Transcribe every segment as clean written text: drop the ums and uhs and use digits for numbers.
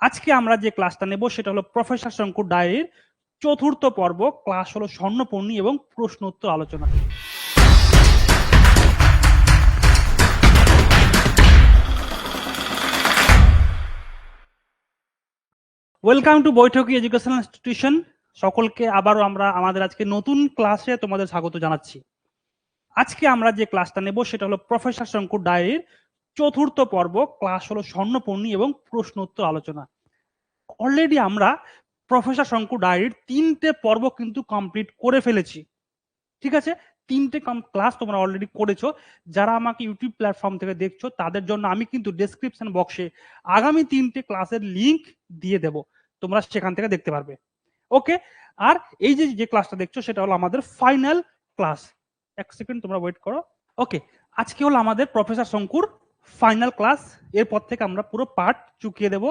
আজকে আমরা যে ক্লাসটা নেব সেটা হলো প্রফেসর শঙ্কুর ডায়েরির চতুর্থ পর্ব। ক্লাস হলো স্বর্ণপর্ণী এবং প্রশ্ন উত্তর আলোচনা। Welcome to বৈঠকি educational institution. সকলকে আবারও আমরা আমাদের আজকে নতুন ক্লাসে তোমাদের স্বাগত জানাচ্ছি। আজকে আমরা যে ক্লাসটা নেব সেটা হলো প্রফেসর শঙ্কুর ডায়েরির চতুর্থ পর্ব। ক্লাস হলো স্বর্ণপর্ণী এবং প্রশ্ন উত্তর আলোচনা। অলরেডি আমরা প্রফেসর শঙ্কু ডায়েরির 3টে পর্ব কিন্তু কমপ্লিট করে ফেলেছি। ঠিক আছে, 3টে ক্লাস তোমরা অলরেডি করেছো। যারা আমাকে ইউটিউব প্ল্যাটফর্ম থেকে দেখছো তাদের জন্য আমি কিন্তু ডেসক্রিপশন বক্সে আগামী 3টে ক্লাসের লিংক দিয়ে দেব, তোমরা সেখান থেকে দেখতে পারবে। ওকে, আর এই যে ক্লাসটা দেখছো সেটা হলো আমাদের ফাইনাল ক্লাস। এক সেকেন্ড তোমরা ওয়েট করো। ওকে, আজকে হলো আমাদের প্রফেসর শঙ্কুর ফাইনাল ক্লাস। এরপর থেকে আমরা পুরো পার্ট চুকিয়ে দেব।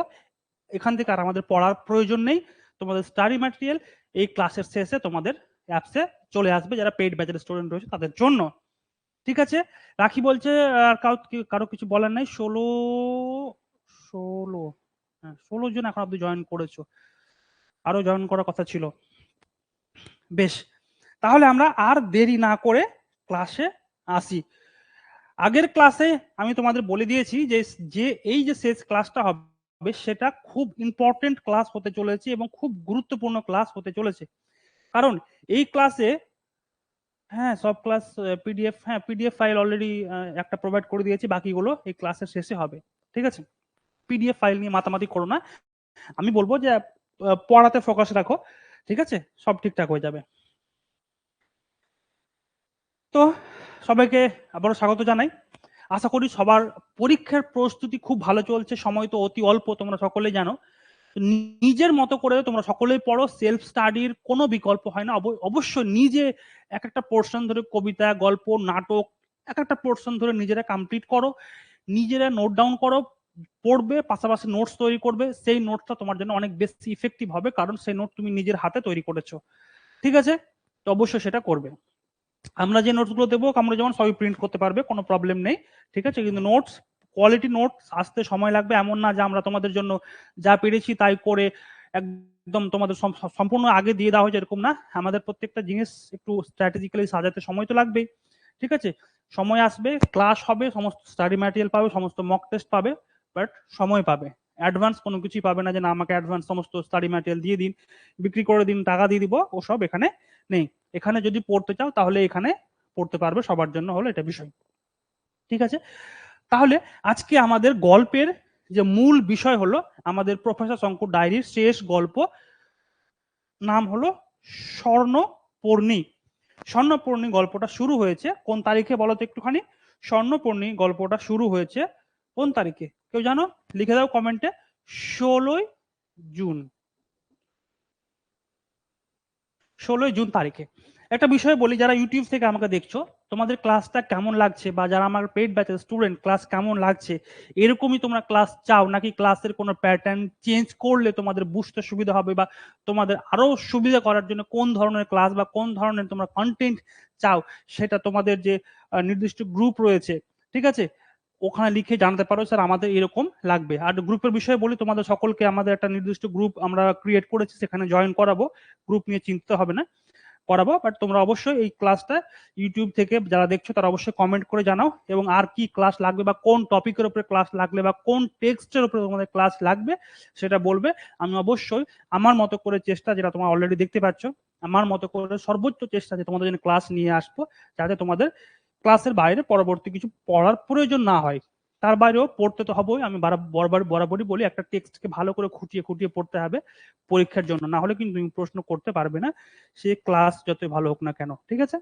এখান থেকে আর আমাদের পড়ার প্রয়োজন নেই। তোমাদের স্টাডি ম্যাটেরিয়াল এই ক্লাসের শেষে তোমাদের অ্যাপসে চলে আসবে, যারা পেইড ব্যাচের স্টুডেন্ট রয়েছে তাদের জন্য। ঠিক আছে, রাখি বলছে আর কারো কিছু বলার নাই। 16 জন এখন অব্দি জয়েন করেছো, আরো জয়েন করার কথা ছিল। বেশ, তাহলে আমরা আর দেরি না করে ক্লাসে আসি। আগের ক্লাসে আমি তোমাদের বলে দিয়েছি যে এই যে শেষ ক্লাসটা হবে সেটা খুব ইম্পর্টেন্ট ক্লাস হতে চলেছে এবং খুব গুরুত্বপূর্ণ ক্লাস হতে চলেছে। কারণ এই ক্লাসে সব ক্লাস পিডিএফ ফাইল অলরেডি একটা প্রোভাইড করে দিয়েছি, বাকিগুলো এই ক্লাসের শেষে হবে। ঠিক আছে, পিডিএফ ফাইল নিয়ে মাতামাতি করো না, আমি বলবো যে পড়াতে ফোকাস রাখো। ঠিক আছে, সব ঠিকঠাক হয়ে যাবে। তো সবাইকে আবারও স্বাগত জানাই। আশা করি সবার পরীক্ষার প্রস্তুতি খুব ভালো চলছে। সময় তো অতি অল্প, তোমরা সকলেই জানো। নিজের মতো করে তোমরা সকলেই পড়ো, সেলফ স্টাডির কোনো বিকল্প হয় না। অবশ্যই নিজে এক একটা পোর্শন ধরে কবিতা, গল্প, নাটক এক একটা পোর্শন ধরে নিজেরা কমপ্লিট করো, নিজেরা নোট ডাউন করো, পড়বে, পাশাপাশি নোটস তৈরি করবে। সেই নোটটা তোমার জন্য অনেক বেশি ইফেক্টিভ হবে, কারণ সেই নোট তুমি নিজের হাতে তৈরি করেছো। ঠিক আছে, তো অবশ্যই সেটা করবে। আমরা যে নোটসগুলো দেবো আমরা যেমন সবই প্রিন্ট করতে পারবে, কোনো প্রবলেম নেই। ঠিক আছে, কিন্তু নোটস কোয়ালিটি নোটস আসতে সময় লাগবে। এমন না যে আমরা তোমাদের জন্য যা পেরেছি তাই করে একদম তোমাদের সম্পূর্ণ আগে দিয়ে দেওয়া হয়েছে, এরকম না। আমাদের প্রত্যেকটা জিনিস একটু স্ট্র্যাটেজিক্যালি সাজাতে সময় তো লাগবেই। ঠিক আছে, সময় আসবে, ক্লাস হবে, সমস্ত স্টাডি ম্যাটেরিয়াল পাবে, সমস্ত মক টেস্ট পাবে, বাট সময় পাবে। অ্যাডভান্স কোনো কিছুই পাবে না যে না আমাকে অ্যাডভান্স সমস্ত স্টাডি ম্যাটেরিয়াল দিয়ে দিন, বিক্রি করে দিন, টাকা দিয়ে দিব, ওসব এখানে নেই। এখানে যদি পড়তে চাও তাহলে এখানে পড়তে পারবে, সবার জন্য হলো এটা বিষয়। ঠিক আছে, তাহলে আজকে আমাদের গল্পের যে মূল বিষয় হলো আমাদের প্রফেসর শঙ্কুর ডায়েরির শেষ গল্প, নাম হলো স্বর্ণপর্ণী। স্বর্ণপর্ণী গল্পটা শুরু হয়েছে কোন তারিখে বলো তো একটুখানি? স্বর্ণপর্ণী গল্পটা শুরু হয়েছে কোন তারিখে কেউ জানো? লিখে দাও কমেন্টে। 16ই জুন। 16ই জুন তারিখে। একটা বিষয় বলি, যারা ইউটিউব থেকে আমাকে দেখছো তোমাদের ক্লাসটা কেমন লাগছে, বা যারা আমার পেইড ব্যাচের স্টুডেন্ট ক্লাস কেমন লাগছে, এরকমই তোমরা ক্লাস চাও নাকি ক্লাসের কোনো প্যাটার্ন চেঞ্জ করলে তোমাদের বুঝতে সুবিধা হবে, বা তোমাদের আরো সুবিধা করার জন্য কোন ধরনের ক্লাস বা কোন ধরনের তোমরা কন্টেন্ট চাও, সেটা তোমাদের যে নির্দিষ্ট গ্রুপ রয়েছে, ঠিক আছে, ওখানে লিখে জানাতে পারো স্যার আমাদের এরকম লাগবে। আর গ্রুপের বিষয়ে বলি, তোমাদের সকলকে আমাদের একটা নির্দিষ্ট গ্রুপ আমরা ক্রিয়েট করেছি, সেখানে জয়েন করাবো। গ্রুপ নিয়ে চিন্তা হবে না, করাবো। বাট তোমরা অবশ্যই এই ক্লাসটা ইউটিউব থেকে যারা দেখছো তারা অবশ্যই কমেন্ট করে জানাও, এবং আর কি ক্লাস লাগবে বা কোন টপিকের উপরে ক্লাস লাগবে বা কোন টেক্সটের উপরে তোমাদের ক্লাস লাগবে সেটা বলবে। আমি অবশ্যই আমার মতো করে চেষ্টা, যেটা তোমরা অলরেডি দেখতে পাচ্ছ, আমার মতো করে সর্বোচ্চ চেষ্টা যে তোমাদের জন্য ক্লাস নিয়ে আসবো, যাতে তোমাদের ক্লাসের বাইরে পরবর্তী কিছু পড়ার প্রয়োজন না হয়। তার বাইরেও পড়তে তো হবেই। আমি বরাবরই বলি একটা টেক্সটকে ভালো করে খুঁটিয়ে খুঁটিয়ে পড়তে হবে পরীক্ষার জন্য, না হলে কিন্তু তুমি প্রশ্ন করতে পারবে না, সে ক্লাস যতই ভালো হোক না কেন। ঠিক আছে,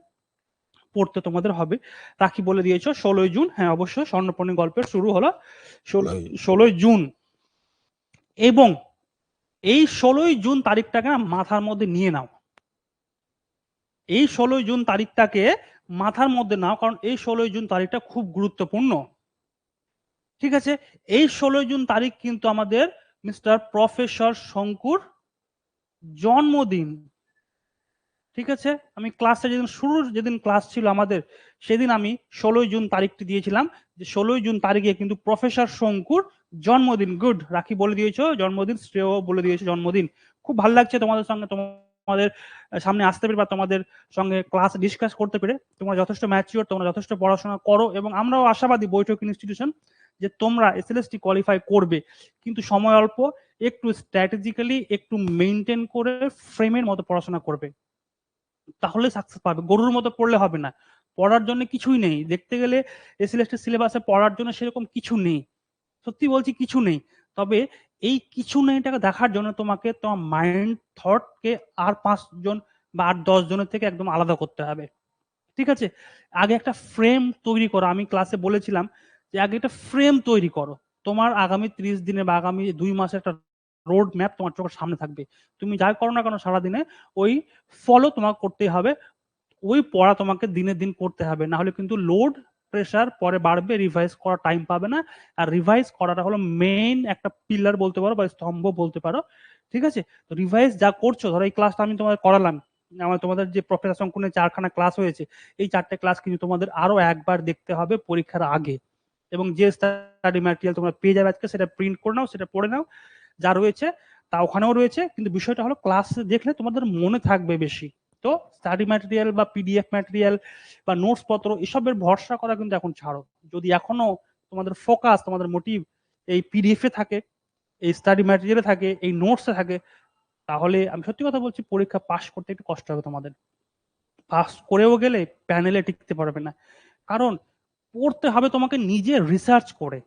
পড়তে তোমাদের হবে। রাখি বলে দিয়েছো 16ই জুন। হ্যাঁ অবশ্যই স্বর্ণপর্ণী গল্পের শুরু হলো 16ই জুন। এবং এই 16ই জুন তারিখটাকে না মাথার মধ্যে নিয়ে নাও। এই 16ই জুন তারিখটাকে মাথার মধ্যে নাও, কারণ এই 16ই জুন তারিখটা খুব গুরুত্বপূর্ণ। ঠিক আছে, এই 16ই জুন তারিখ কিন্তু আমাদের মিস্টার প্রফেসর শঙ্কুর জন্মদিন। ঠিক আছে, আমি ক্লাসে যেদিন ক্লাস ছিল আমাদের, সেদিন আমি 16 জুন তারিখটি দিয়েছিলাম, যে 16 জুন তারিখে কিন্তু প্রফেসর শঙ্কুর জন্মদিন। গুড, রাখি বলে দিয়েছো জন্মদিন, শ্রেয় বলে দিয়েছো জন্মদিন। খুব ভালো লাগছে তোমাদের সঙ্গে, তোমাদের সামনে আসতে পেরে বা তোমাদের সঙ্গে ক্লাস ডিসকাস করতে পেরে। তোমরা যথেষ্ট ম্যাচিওর, তোমরা যথেষ্ট পড়াশোনা করো, এবং আমরাও আশাবাদী বৈঠক ইনস্টিটিউশন যে তোমরা এসএলএসটি কোয়ালিফাই করবে, কিন্তু সময় অল্প, একটু স্ট্র্যাটেজিক্যালি একটু মেনটেন করে ফ্রেমের মতো পড়াশোনা করবে, তাহলে সাকসেস পাবে। গরুর মতো পড়লে হবে না, পড়ার জন্য কিছুই নেই। দেখতে গেলে এসএলএসটি সিলেবাসে পড়ার জন্য সেরকম কিছু নেই, সত্যি বলছি কিছু নেই। তবে এই কিছু নেইটাকে দেখার জন্য তোমাকে তোমার মাইন্ড থটকে আর 5 জন বা 8-10 জনের থেকে একদম আলাদা করতে হবে। ঠিক আছে, আগে একটা ফ্রেম তৈরি করো। আমি ক্লাসে বলেছিলাম যে আগে একটা ফ্রেম তৈরি করো। তোমার আগামী 30 দিনে বা আগামী 2 মাসের একটা রোড ম্যাপ তোমার চোখের সামনে থাকবে। তুমি যাই করো না কেন সারাদিনে, ওই ফলো তোমাকে করতেই হবে, ওই পড়া তোমাকে দিনের দিন করতে হবে, না হলে কিন্তু লোড প্রেসার পরে বাড়বে, রিভাইজ করার টাইম পাবে না। আর রিভাইজ করাটা হলো মেইন একটা পিলার বলতে পারো বা স্তম্ভ বলতে পারো। ঠিক আছে, তো রিভাইজ যা করছো, ধরো এই ক্লাসটা আমি তোমাদের করালাম, আমার তোমাদের যে প্রফেসর শঙ্কুনের 4খানা ক্লাস হয়েছে, এই 4টে ক্লাস কিন্তু তোমাদের আরো একবার দেখতে হবে পরীক্ষার আগে। এবং যে স্টাডি ম্যাটেরিয়াল তোমরা পেয়ে যাবে আজকে, সেটা প্রিন্ট করে নাও, সেটা পড়ে নাও, যা রয়েছে তা ওখানেও রয়েছে। কিন্তু বিষয়টা হলো ক্লাস দেখলে তোমাদের মনে থাকবে বেশি। তো স্টাডি ম্যাটেরিয়াল বা পিডিএফ ম্যাটেরিয়াল বা নোটস পত্র এসবের ভরসা করা কিন্তু এখন ছাড়ো। যদি এখনো তোমাদের ফোকাস, তোমাদের মোটিভ এই পিডিএফ এ থাকে, এই স্টাডি ম্যাটেরিয়ালে থাকে, এই নোটসে থাকে, তাহলে আমি সত্যি কথা বলছি পরীক্ষা পাস করতে একটু কষ্ট হবে তোমাদের। পাস করেও গেলে প্যানেলে টিকতে পারবে না, কারণ পড়তে হবে তোমাকে নিজে রিসার্চ করে,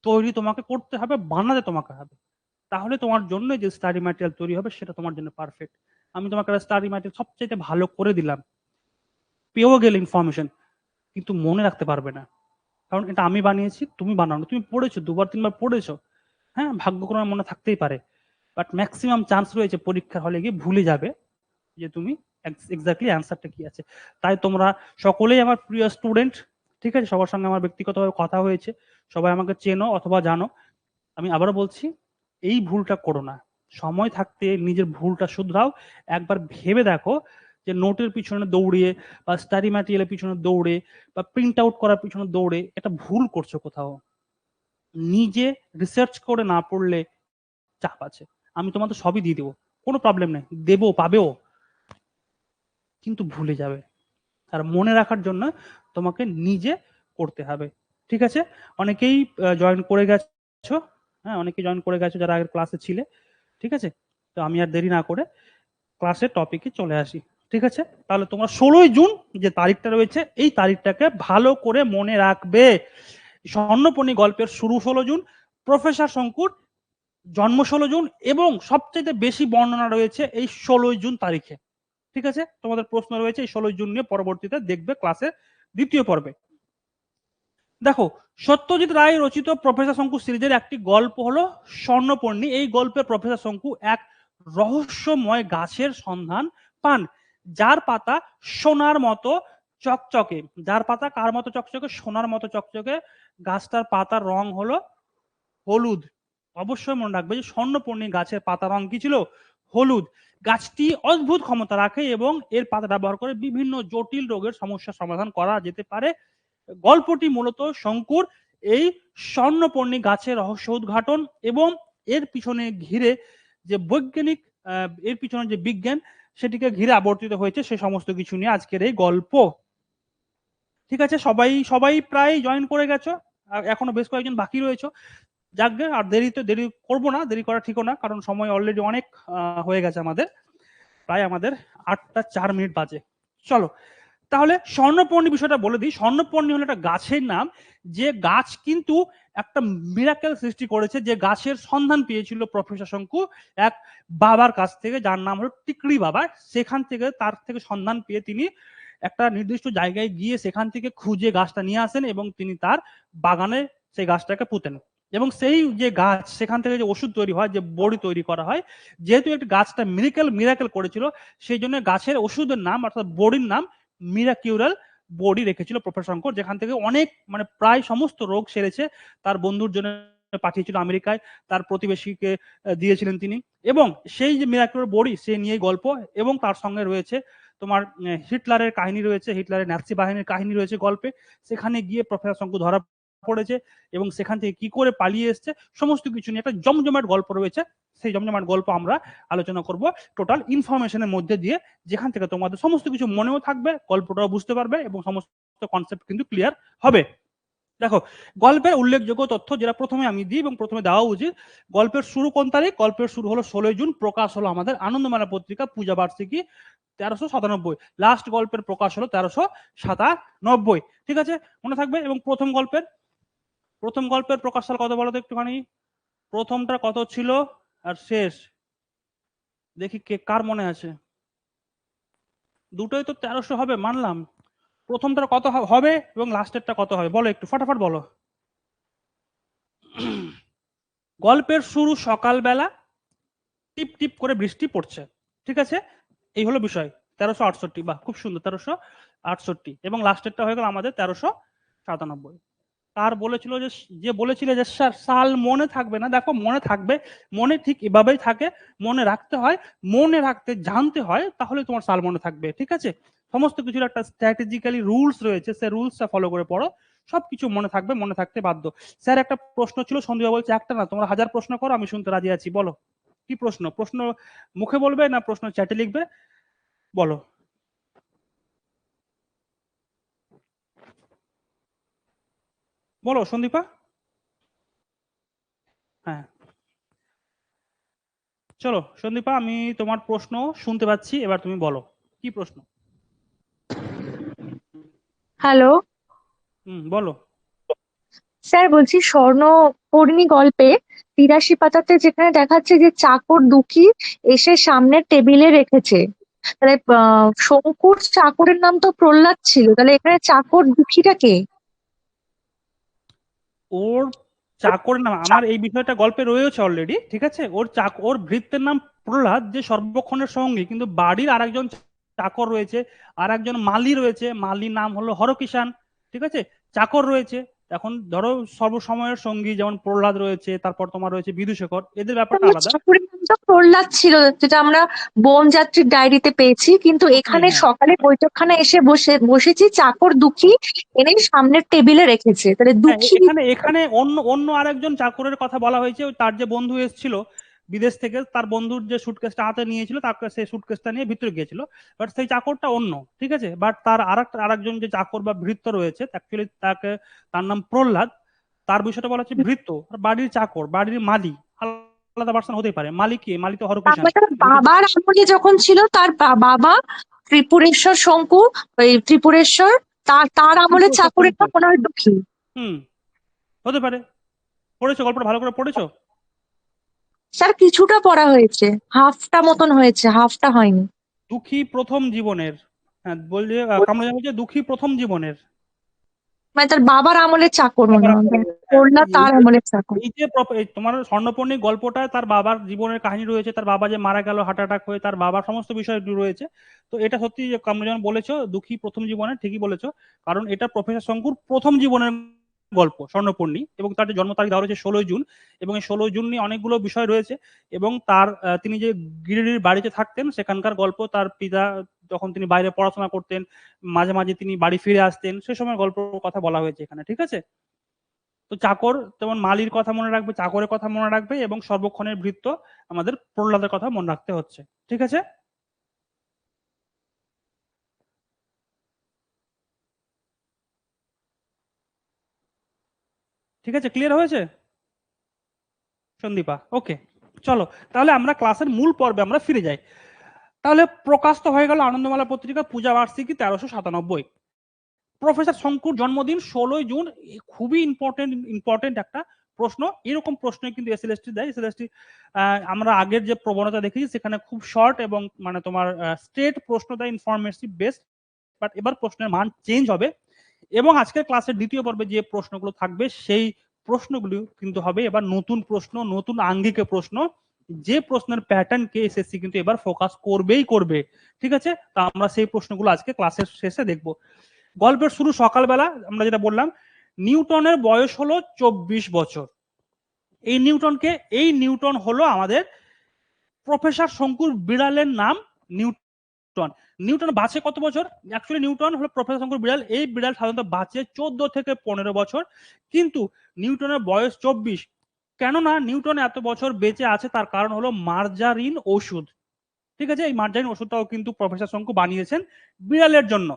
তৈরি তোমাকে করতে হবে, বানাতে তোমাকে হবে, তাহলে তোমার জন্য যে স্টাডি ম্যাটেরিয়াল তৈরি হবে সেটা তোমার জন্য পারফেক্ট। আমি তোমাকে স্টাডি ম্যাটেরিয়াল সবচেয়ে ভালো করে দিলাম, পেয়েও গেলে ইনফরমেশন, কিন্তু মনে রাখতে পারবে না, কারণ এটা আমি বানিয়েছি, তুমি বানাও না। তুমি পড়েছো, 2-3 বার পড়েছো, হ্যাঁ ভাগ্যক্রমে মনে থাকতেই পারে, বাট ম্যাক্সিমাম চান্স রয়েছে পরীক্ষার হলে গিয়ে ভুলে যাবে যে তুমি এক্স্যাক্টলি অ্যান্সারটা কি আছে। তাই তোমরা সকলেই আমার প্রিয় স্টুডেন্ট, ঠিক আছে, সবার সঙ্গে আমার ব্যক্তিগতভাবে কথা হয়েছে, সবাই আমাকে চেনো অথবা জানো। আমি আবারও বলছি, এই ভুলটা করো না, সময় থাকতে নিজের ভুলটা শুধরাও। একবার ভেবে দেখো যে নোটের পিছনে দৌড়িয়ে বা স্টাডি ম্যাটেরিয়ালের পিছনে দৌড়ে বা প্রিন্ট আউট করার পিছনে দৌড়ে একটা ভুল করছো কোথাও। নিজে রিসার্চ করে না পড়লে চাপ আছে। আমি তোমাদের সবই দিয়ে দেবো, কোনো প্রবলেম নেই, দেবো, পাবেও, কিন্তু ভুলে যাবে। আর মনে রাখার জন্য তোমাকে নিজে করতে হবে। ঠিক আছে, অনেকেই জয়েন করে গেছো, হ্যাঁ অনেকেই জয়েন করে গেছো যারা আগের ক্লাসে ছিলে। ঠিক আছে, তো আমি আর দেরি না করে ক্লাসের টপিকে চলে আসি। ঠিক আছে, তাহলে তোমরা 16 জুন যে তারিখটা রয়েছে, এই তারিখটাকে ভালো করে মনে রাখবে। স্বর্ণপণি গল্পের শুরু 16 জুন, প্রফেসর শঙ্কুর জন্ম 16 জুন, এবং সবচেয়ে বেশি বর্ণনা রয়েছে এই 16 জুন তারিখে। ঠিক আছে, তোমাদের প্রশ্ন রয়েছে এই 16 জুন নিয়ে, পরবর্তীতে দেখবে ক্লাসের দ্বিতীয় পর্বে। দেখো, সত্যজিৎ রায় রচিত প্রফেসর শঙ্কু সিরিজের একটি গল্প হলো স্বর্ণপর্ণী। এই গল্পে প্রফেসর শঙ্কু এক রহস্যময় গাছের সন্ধান পান, যার পাতা সোনার মতো চকচকে। যার পাতা কার মতো চকচকে? সোনার মতো চকচকে। গাছটার পাতার রং হলো হলুদ। অবশ্যই মনে রাখবে যে স্বর্ণপর্ণী গাছের পাতা রং কি ছিল? হলুদ। গাছটি অদ্ভুত ক্ষমতা রাখে এবং এর পাতা ব্যবহার করে বিভিন্ন জটিল রোগের সমস্যার সমাধান করা যেতে পারে। গল্পটি মূলত শঙ্কুর এই স্বর্ণপর্ণী গাছের রহস্য উদ্ঘাটন এবং এর পিছনে ঘিরে যে বৈজ্ঞানিক এর পিছনে যে বিজ্ঞান, সেটিকে ঘিরে আবর্তিত হয়েছে, সে সমস্ত কিছু নিয়ে আজকের এই গল্প। ঠিক আছে, সবাই সবাই প্রায় জয়েন করে গেছো, এখনো বেশ কয়েকজন বাকি রয়েছে। যাকগে, আর দেরি করবো না, দেরি করা ঠিকও না, কারণ সময় অলরেডি অনেক হয়ে গেছে আমাদের, প্রায় আমাদের 8টা 4 মিনিট বাজে। চলো তাহলে স্বর্ণপর্ণী বিষয়টা বলে দিই। স্বর্ণপর্ণী হলো একটা গাছের নাম, যে গাছ কিন্তু একটা মিরাকেল সৃষ্টি করেছে, যে গাছের সন্ধান পেয়েছিল প্রফেসর শঙ্কু এক বাবার কাছ থেকে, যার নাম হলো টিকরি বাবা। সেখান থেকে তার থেকে সন্ধান পেয়ে তিনি একটা নির্দিষ্ট জায়গায় গিয়ে সেখান থেকে খুঁজে গাছটা নিয়ে আসেন এবং তিনি তার বাগানে সেই গাছটাকে পুঁতেন। এবং সেই যে গাছ, সেখান থেকে যে ওষুধ তৈরি হয়, যে বড়ি তৈরি করা হয়, যেহেতু একটা গাছটা মিরাকেল করেছিল, সেই জন্য গাছের ওষুধের নাম অর্থাৎ বড়ির নাম মিরাকিউরাল বডি রেখেছিল প্রফেসর শঙ্কর, যেখান থেকে অনেক মানে প্রায় সমস্ত রোগ সেরেছে। তার বন্ধুর জন্য পাঠিয়েছিল আমেরিকায়, তার প্রতিবেশীকে দিয়েছিলেন তিনি, এবং সেই যে মিরাকিউরাল বডি সে নিয়ে গল্প, এবং তার সঙ্গে রয়েছে তোমার হিটলারের কাহিনী রয়েছে, হিটলারের নাৎসি বাহিনীর কাহিনী রয়েছে গল্পে। সেখানে গিয়ে প্রফেসর শঙ্কু ধরা পড়েছে এবং সেখান থেকে কি করে পালিয়ে এসছে সমস্ত কিছু নিয়ে একটা জমজমাট গল্প রয়েছে। সেই জমজমাট গল্প আমরা আলোচনা করব টোটাল ইনফরমেশনের মধ্যে দিয়ে, যেখান থেকে তোমাদের সমস্ত কিছু মনেও থাকবে, গল্পটাও বুঝতে পারবে এবং সমস্ত কনসেপ্ট কিন্তু ক্লিয়ার হবে। দেখো, গল্পের উল্লেখযোগ্য তথ্য যেটা প্রথমে আমি দিই এবং প্রথমে দেওয়া উচিত, গল্পের শুরু কোন তারিখ? গল্পের শুরু হলো 16 জুন, প্রকাশ হলো আমাদের আনন্দমেলা পত্রিকা, পূজা বার্ষিকী 1397। লাস্ট গল্পের প্রকাশ হলো 1397, ঠিক আছে, মনে থাকবে। এবং প্রথম গল্পের প্রকাশ সাল কত বলো তো একটুখানি, প্রথমটা কত ছিল আর শেষ দেখি কে কার মনে আছে? দুটোই তো 1300 হবে, মানলাম। প্রথমটার কত হবে এবং লাস্টেরটা কত হবে বলো একটু ফটাফট বলো। গল্পের শুরু সকালবেলা, টিপ টিপ করে বৃষ্টি পড়ছে, ঠিক আছে, এই হলো বিষয়। 1368, বাহ খুব সুন্দর, 1368। এবং লাস্টেরটা হয়ে গেল আমাদের 1397। তার বলেছিল যে, বলেছিল যে স্যার সাল মনে থাকবে না, দেখো মনে থাকবে, মনে ঠিক এভাবেই থাকে, মনে রাখতে হয়, মনে রাখতে জানতে হয়, তাহলে তোমার সাল মনে থাকবে, ঠিক আছে। সমস্ত কিছুর একটা স্ট্র্যাটেজিক্যালি রুলস রয়েছে, সেই রুলসটা ফলো করে পড়ো, সবকিছু মনে থাকবে, মনে থাকতে বাধ্য। স্যার একটা প্রশ্ন ছিল, সন্দীপা বলছে একটা না তোমরা 1000 প্রশ্ন করো, আমি শুনতে রাজি আছি, বলো কি প্রশ্ন? প্রশ্ন মুখে বলবে না প্রশ্ন চ্যাটে লিখবে, বলো। বলো সন্দীপা। হ্যাঁ, চলো সন্দীপা, আমি তোমার প্রশ্ন শুনতে পাচ্ছি, এবার তুমি বলো কি প্রশ্ন। হ্যালো বলো। স্যার, বলছি স্বর্ণপরিণী গল্পে 83 পাতাতে যেখানে দেখাচ্ছে যে চাকর দুঃখী এসে সামনের টেবিলে রেখেছে, তাহলে শঙ্কুর চাকরের নাম তো প্রহ্লাদ ছিল, তাহলে এখানে চাকর দুঃখীটা কে? ওর চাকরের নাম, আমার এই বিষয়টা গল্পে রয়েছে অলরেডি, ঠিক আছে। ওর ভৃত্যের নাম প্রহ্লাদ, যে সর্বক্ষণের সঙ্গী, কিন্তু বাড়ির আরেকজন চাকর রয়েছে, আর একজন মালি রয়েছে, মালির নাম হলো হরকিষান, ঠিক আছে। চাকর রয়েছে, এখন ধরো সর্বসময়ের সঙ্গী যেমন প্রহ্লাদ রয়েছে, তারপর তোমার রয়েছে বিদূষকর, এদের ব্যাপারটা আমার আলাদা। চাকরের নাম তো প্রহ্লাদ ছিল, যেটা আমরা বন যাত্রীর ডায়েরিতে পেয়েছি, কিন্তু ওখানে এখানে হ্যাঁ, সকালে বৈঠকখানা এসে বসেছি চাকর দুঃখী এনে সামনের টেবিলে রেখেছে, তাহলে হ্যাঁ, দুঃখী। এখানে এখানে অন্য অন্য আরেকজন চাকরের কথা বলা হয়েছে, তার যে বন্ধু এসেছিল বিদেশ থেকে, তার বন্ধুর যে সুটকেসটা হাতে নিয়েছিল, তাকে সেই সুটকেসটা নিয়ে ভিতরে গিয়েছিল, বাট সেই চাকরটা অন্য, ঠিক আছে। বাট তার আরেকজন যে চাকর বা ভৃত্য রয়েছে, অ্যাকচুয়ালি তার নাম প্রহ্লাদ, তার বিষয়টা বলা হচ্ছে ভৃত্য, আর বাড়ির চাকর, বাড়ির মালি আলাদা পার্সন হতেই পারে। মালিক কি? মালিক তো হরকিষান। তার বাবার আমলে যখন ছিল, তার বাবা ত্রিপুরেশ্বর শঙ্কু, ওই ত্রিপুরেশ্বর, তার তার আমলে চাকরের নাম মনে হয় দুঃখী। হুম, হতে পারে। পড়েছো গল্পটা ভালো করে পড়েছো? স্যার কিছুটা পড়া হয়েছে, হাফটা মতন হয়েছে, হাফটা হয়নি। দুঃখী প্রথম জীবনের, হ্যাঁ বলছে কামড়ে বলছে দুঃখী প্রথম জীবনের। মানে তার বাবার আমলের চাকর মনে বাবার হয়, আমলে, হ্যাঁ, করলা এই তার যে আমলের চাকর। এই যে এই তোমার স্বর্ণপর্ণী গল্পটা, তার বাবার জীবনের কাহিনী রয়েছে, তার বাবা যে মারা গেল হার্ট অ্যাটাক হয়ে, তার বাবার সমস্ত বিষয় রয়েছে। তো এটা সত্যি যে কামরুল যেমন বলেছো, দুঃখী প্রথম জীবনে, ঠিকই বলেছো, কারণ এটা প্রফেসর শঙ্কুর প্রথম জীবনের গল্প স্বর্ণপর্ণী, এবং তার যে জন্ম তারিখ দেওয়া রয়েছে 16 জুন, এবং এই 16 জুন নিয়ে অনেকগুলো বিষয় রয়েছে। এবং তার তিনি যে গিরিডির বাড়িতে থাকতেন সেখানকার গল্প, তার পিতা যখন তিনি বাইরে পড়াশোনা করতেন, মাঝে মাঝে তিনি বাড়ি ফিরে আসতেন, সে সময় গল্প কথা বলা হয়েছে এখানে, ঠিক আছে। তো চাকর যেমন মালির কথা মনে রাখবে, চাকরের কথা মনে রাখবে, এবং সর্বক্ষণের ভৃত্য আমাদের প্রহ্লাদের কথা মনে রাখতে হচ্ছে, ঠিক আছে। ঠিক আছে, ক্লিয়ার হয়েছে সন্দীপা? ওকে, চলো তাহলে আমরা ক্লাসের মূল পর্বে আমরা ফিরে যাই। তাহলে প্রকাশ তো হয়ে গেল আনন্দমালা পত্রিকা, পূজা বার্ষিকী 1397। প্রফেসর শঙ্কুর জন্মদিন 16 জুন। খুবই ইম্পর্টেন্ট একটা প্রশ্ন। এরকম প্রশ্ন কিন্তু এসএলএসটি দেয়। এসএলএসটি আমরা আগের যে প্রবণতা দেখেছি সেখানে খুব শর্ট এবং মানে তোমার স্ট্রেট প্রশ্ন দেয়, ইনফরমেটিভ বেসড। বাট এবার প্রশ্নের মান চেঞ্জ হবে, এবং আজকের ক্লাসের দ্বিতীয় পর্বে যে প্রশ্নগুলো থাকবে সেই প্রশ্নগুলো কিন্তু হবে এবার নতুন প্রশ্ন, নতুন আঙ্গিকে প্রশ্ন, যে প্রশ্নের প্যাটার্নকে এসএসসি কিন্তু এবার ফোকাস করবেই করবে, ঠিক আছে। তা আমরা সেই প্রশ্নগুলো আজকে ক্লাসের শেষে দেখবো। গল্পের শুরু সকালবেলা, আমরা যেটা বললাম, নিউটনের বয়স হলো 24 বছর। এই নিউটন হলো আমাদের প্রফেসর শঙ্কুর বিড়ালের নাম নিউটন। নিউটন। নিউটন বাঁচে কত বছর? অ্যাকচুয়ালি নিউটন হলো প্রফেসর শঙ্কুর বিড়াল, এই বিড়াল সাধারণত বাঁচে 14 থেকে 15 বছর, কিন্তু নিউটনের বয়স 24। কেননা নিউটন এত বছর বেঁচে আছে তার কারণ হলো মার্জারিন ওষুধ। ঠিক আছে, এই মার্জারিন ওষুধটাও কিন্তু প্রফেসর শঙ্কু বানিয়েছেন বিড়ালের জন্য।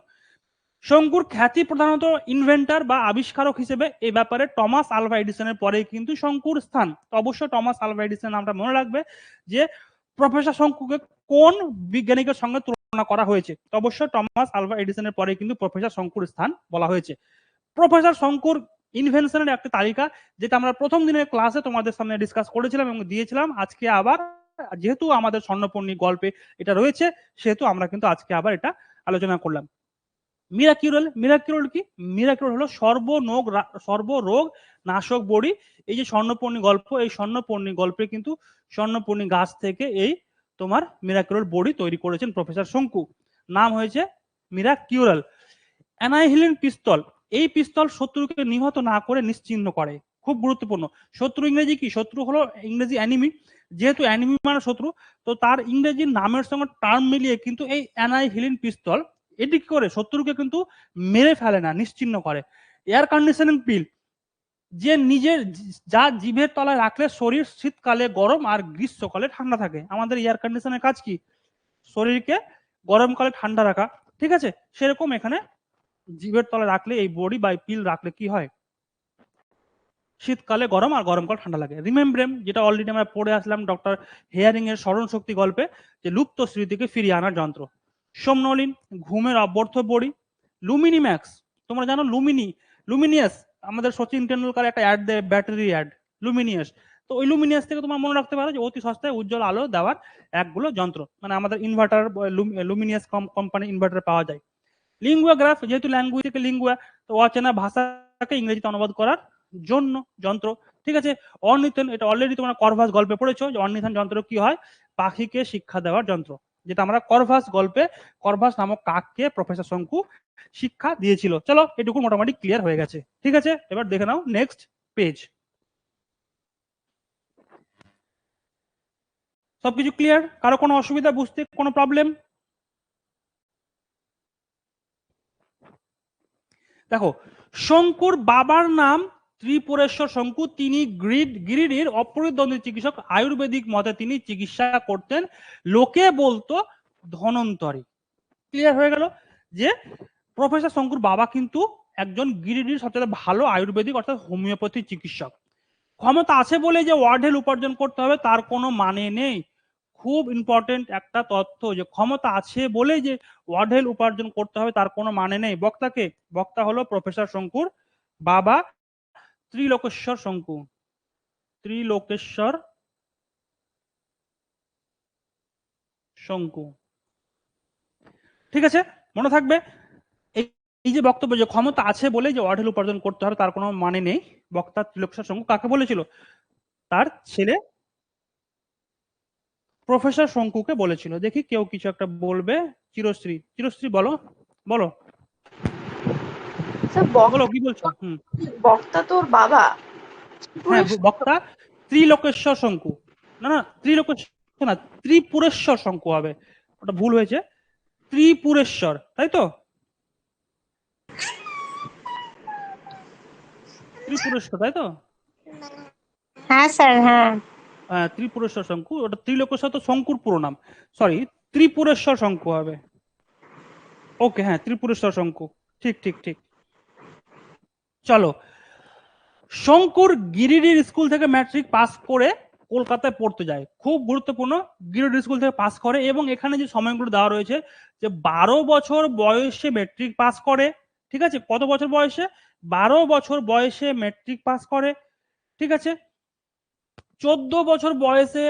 শঙ্কুর খ্যাতি প্রধানত ইনভেন্টর বা আবিষ্কারক হিসেবে, এই ব্যাপারে টমাস আলভা এডিসনের পরেই কিন্তু শঙ্কুর স্থান। তো অবশ্যই টমাস আলভা এডিসনের নামটা মনে রাখবে যে প্রফেসর শঙ্কুকে কোন বিজ্ঞানীদের সঙ্গে তুলনা করা হয়েছে। তো অবশ্যই টমাস আলভা এডিসনের পরে কিন্তু প্রফেসর শঙ্কুর স্থান বলা হয়েছে। প্রফেসর শঙ্কুর ইনভেনশনের একটা তালিকা, যেটা আমরা প্রথম দিনের ক্লাসে তোমাদের সামনে ডিসকাস করেছিলাম এবং দিয়েছিলাম। আজকে আবার যেহেতু আমাদের স্বর্ণপর্ণী গল্পে এটা রয়েছে, সেহেতু আমরা কিন্তু আজকে আবার এটা আলোচনা করলাম। মিরাকিউরাল, মিরাকিউরাল কি? মিরাকিউরাল হলো সর্বরোগ নাশক বড়ি। এই যে স্বর্ণপর্ণী গল্প, এই স্বর্ণপর্ণী গল্পে কিন্তু স্বর্ণপর্ণী গাছ থেকে এই তোমার মিরাকিউরাল বড়ি তৈরি করেছেন প্রফেসর শঙ্কু। নাম হয়েছে মিরাকিউরাল। অ্যানাইহিলিন পিস্তল, এই পিস্তল শত্রুকে নিহত না করে নিশ্চিহ্ন করে, খুব গুরুত্বপূর্ণ। শত্রু ইংরেজি কি? শত্রু হলো ইংরেজি অ্যানিমি, যেহেতু অ্যানিমি মানে শত্রু, তো তার ইংরেজি নামের সঙ্গে টার্ম মিলিয়ে কিন্তু এই অ্যানাইহিলিন পিস্তল এটি কি করে? শত্রুকে কিন্তু মেরে ফেলে না, নিশ্চিহ্ন করে। এয়ার কন্ডিশনিং পিল, যে নিজের যা জিভের তলায় রাখলে শরীর শীতকালে গরম আর গ্রীষ্মকালে ঠান্ডা থাকে। আমাদের এয়ার কন্ডিশনের কাজ কি? শরীরকে গরমকালে ঠান্ডা রাখা। ঠিক আছে, সেরকম এখানে জিভের তলায় রাখলে এই বড়ি বা পিল রাখলে কি হয়? শীতকালে গরম আর গরমকালে ঠান্ডা লাগে। রিমেমব্রেম, যেটা অলরেডি আমরা পড়ে আসলাম ডক্টর হেয়ারিং এর স্মরণ শক্তি গল্পে, যে লুপ্ত স্মৃতিকে ফিরিয়ে আনার যন্ত্র। সোমনলিন, ঘুমের অব্যর্থ বড়ি। লুমিনি ম্যাক্স, তোমরা জানো লুমিনিয়াস, আমাদের সচিন টেন্ডুলকার একটা অ্যাড দেয়, ব্যাটারি অ্যাড, লুমিনিয়াস। তো ওই লুমিনিয়াস থেকে তোমরা মনে রাখতে পারো যে অতি সস্তায় উজ্জ্বল আলো দেওয়ার একগুলো যন্ত্র, মানে আমাদের ইনভার্টার, লুমিনিয়াস কোম্পানি ইনভার্টার পাওয়া যায়। লিঙ্গুয়া গ্রাফ, যেহেতু ল্যাঙ্গুয়েজ থেকে লিঙ্গুয়া, তো অচেনা ভাষাকে ইংরেজিতে অনুবাদ করার জন্য যন্ত্র। ঠিক আছে। অর্নিথন, এটা অলরেডি তোমরা করভাস গল্পে পড়েছো যে অর্নিথন যন্ত্র কি হয়? পাখিকে শিক্ষা দেওয়ার যন্ত্র, যেটা আমরা করভাস গল্পে করভাস নামক কাককে প্রফেসর শঙ্কু শিক্ষা দিয়েছিল। চলো, এটুকু মোটামুটি ক্লিয়ার হয়ে গেছে। ঠিক আছে, এবার দেখে নাও নেক্সট পেজ। সবকিছু ক্লিয়ার? কারো কোনো অসুবিধা, বুঝতে কোনো প্রবলেম? দেখো, শঙ্কুর বাবার নাম ত্রিপুরেশ্বর শঙ্কু। তিনি গিরিডির অপরিদ্বন্দ্বী চিকিৎসক। আয়ুর্বেদিক মতে তিনি চিকিৎসা করতেন, লোকে বলতো ধনন্তরী। ক্লিয়ার হয়ে গেল যে প্রফেসর শঙ্কুর বাবা কিন্তু একজন গিরিডির সবচেয়ে ভালো আয়ুর্বেদিক অর্থাৎ হোমিওপ্যাথি চিকিৎসক। ক্ষমতা আছে বলে যে ওয়ার্ডেল উপার্জন করতে হবে তার কোনো মানে নেই। খুব ইম্পর্টেন্ট একটা তথ্য, যে ক্ষমতা আছে বলে যে ওয়ার্ডেল উপার্জন করতে হবে তার কোনো মানে নেই। বক্তাকে? বক্তা হলো প্রফেসর শঙ্কুর বাবা ত্রিলোকেশ্বর শঙ্কু। ত্রিলোকেশ্বর শঙ্কু। ঠিক আছে, মনে থাকবে। এই যে বক্তব্য, যে ক্ষমতা আছে বলে যে ওয়ার্ডেল উপার্জন করতে হবে তার কোনো মানে নেই, বক্তা ত্রিলোকেশ্বর শঙ্কু কাকে বলেছিল? তার ছেলে প্রফেসর শঙ্কুকে বলেছিল। দেখি কেউ কিছু একটা বলবে। চিরশ্রী, চিরশ্রী বলো, বলো বলো কি বলছো? বক্তা তোর বাবা? হ্যাঁ, বক্তা ত্রিলোকেশ্বর শঙ্কু। না না, ত্রিলোকেশ্বর না, ত্রিপুরেশ্বর শঙ্কু হবে, ওটা ভুল হয়েছে। ত্রিপুরেশ্বর, তাই তো? ত্রিপুরেশ্বর, তাই তো? হ্যাঁ স্যার, হ্যাঁ। ত্রিপুরেশ্বর শঙ্কু, ওটা ত্রিলোকেশ্বর তো শঙ্কুর পুরো নাম, সরি, ত্রিপুরেশ্বর শঙ্কু হবে। ওকে, হ্যাঁ, ত্রিপুরেশ্বর শঙ্কু, ঠিক ঠিক ঠিক। চলো, শঙ্কুর গিরিডির স্কুল থেকে ম্যাট্রিক পাস করে কলকাতায় পড়তে যায়। খুব গুরুত্বপূর্ণ, গিরিডি স্কুল থেকে পাস করে, এবং এখানে যে সময়গুলো দেওয়া রয়েছে, যে 12 বছর বয়সে ম্যাট্রিক পাস করে। ঠিক আছে, কত বছর বয়সে? 12 বছর বয়সে ম্যাট্রিক পাস করে। ঠিক আছে, 14 বছর বয়সে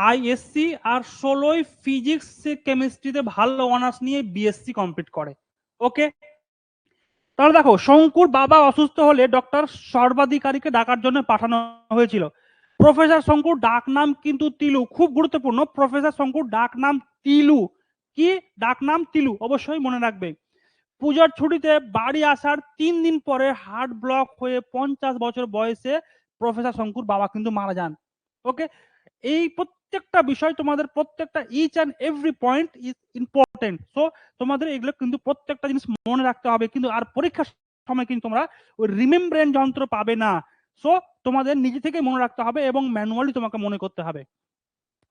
আইএসসি, আর 16 ফিজিক্স কেমিস্ট্রিতে ভালো অনার্স নিয়ে বিএসসি কমপ্লিট করে। ওকে, তাহলে দেখো, শঙ্কুর বাবা অসুস্থ হলে ডক্টর সর্বাধিকারীকে ডাকার জন্য পাঠানো হয়েছিল। প্রফেসর শঙ্কুর ডাক নাম কিন্তু তিলু, খুব গুরুত্বপূর্ণ। প্রফেসর শঙ্কুর ডাক নাম তিলু। কি ডাক নাম? তিলু, অবশ্যই মনে রাখবে। পূজার ছুটিতে বাড়ি আসার 3 দিন পরে হার্ট ব্লক হয়ে 50 বছর বয়সে প্রফেসর শঙ্কুর বাবা কিন্তু মারা যান। ওকে, এই প্রত্যেকটা বিষয় তোমাদের প্রত্যেকটা each and every point is important. So তোমাদের এগুলো কিন্তু প্রত্যেকটা জিনিস মনে রাখতে হবে, কিন্তু আর পরীক্ষার সময় কিন্তু তোমরা ওই রিমেম্বারেন্স যন্ত্র পাবে না। সো তোমাদের নিজে থেকে মনে রাখতে হবে এবং ম্যানুয়ালি তোমাকে মনে করতে হবে।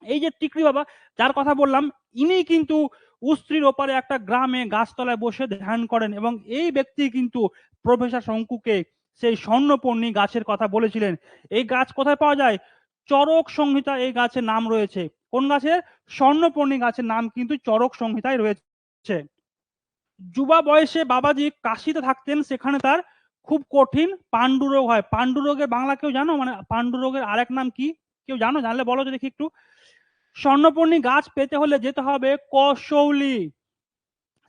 এই যে টিকরি বাবা যার কথা বললাম, ইনি কিন্তু উস্ত্রির ওপারে একটা গ্রামে গাছতলায় বসে ধ্যান করেন, এবং এই ব্যক্তি কিন্তু প্রফেসর শঙ্কুকে সেই স্বর্ণপর্ণী গাছের কথা বলেছিলেন। এই গাছ কোথায় পাওয়া যায়? চরক সংহিতা এই গাছের নাম রয়েছে। কোন গাছের? স্বর্ণপর্ণী গাছের নাম কিন্তু চরক সংহিতায় রয়েছে। যুবা বয়সে বাবাজি কাশিতে থাকতেন, সেখানে তার খুব কঠিন পাণ্ডুরোগ হয়। পাণ্ডুরোগের বাংলা কেউ জানো? মানে পাণ্ডুরোগের আরেক নাম কি কেউ জানো? জানলে বলো তো দেখি একটু। স্বর্ণপর্ণী গাছ পেতে হলে যেতে হবে কসৌলি।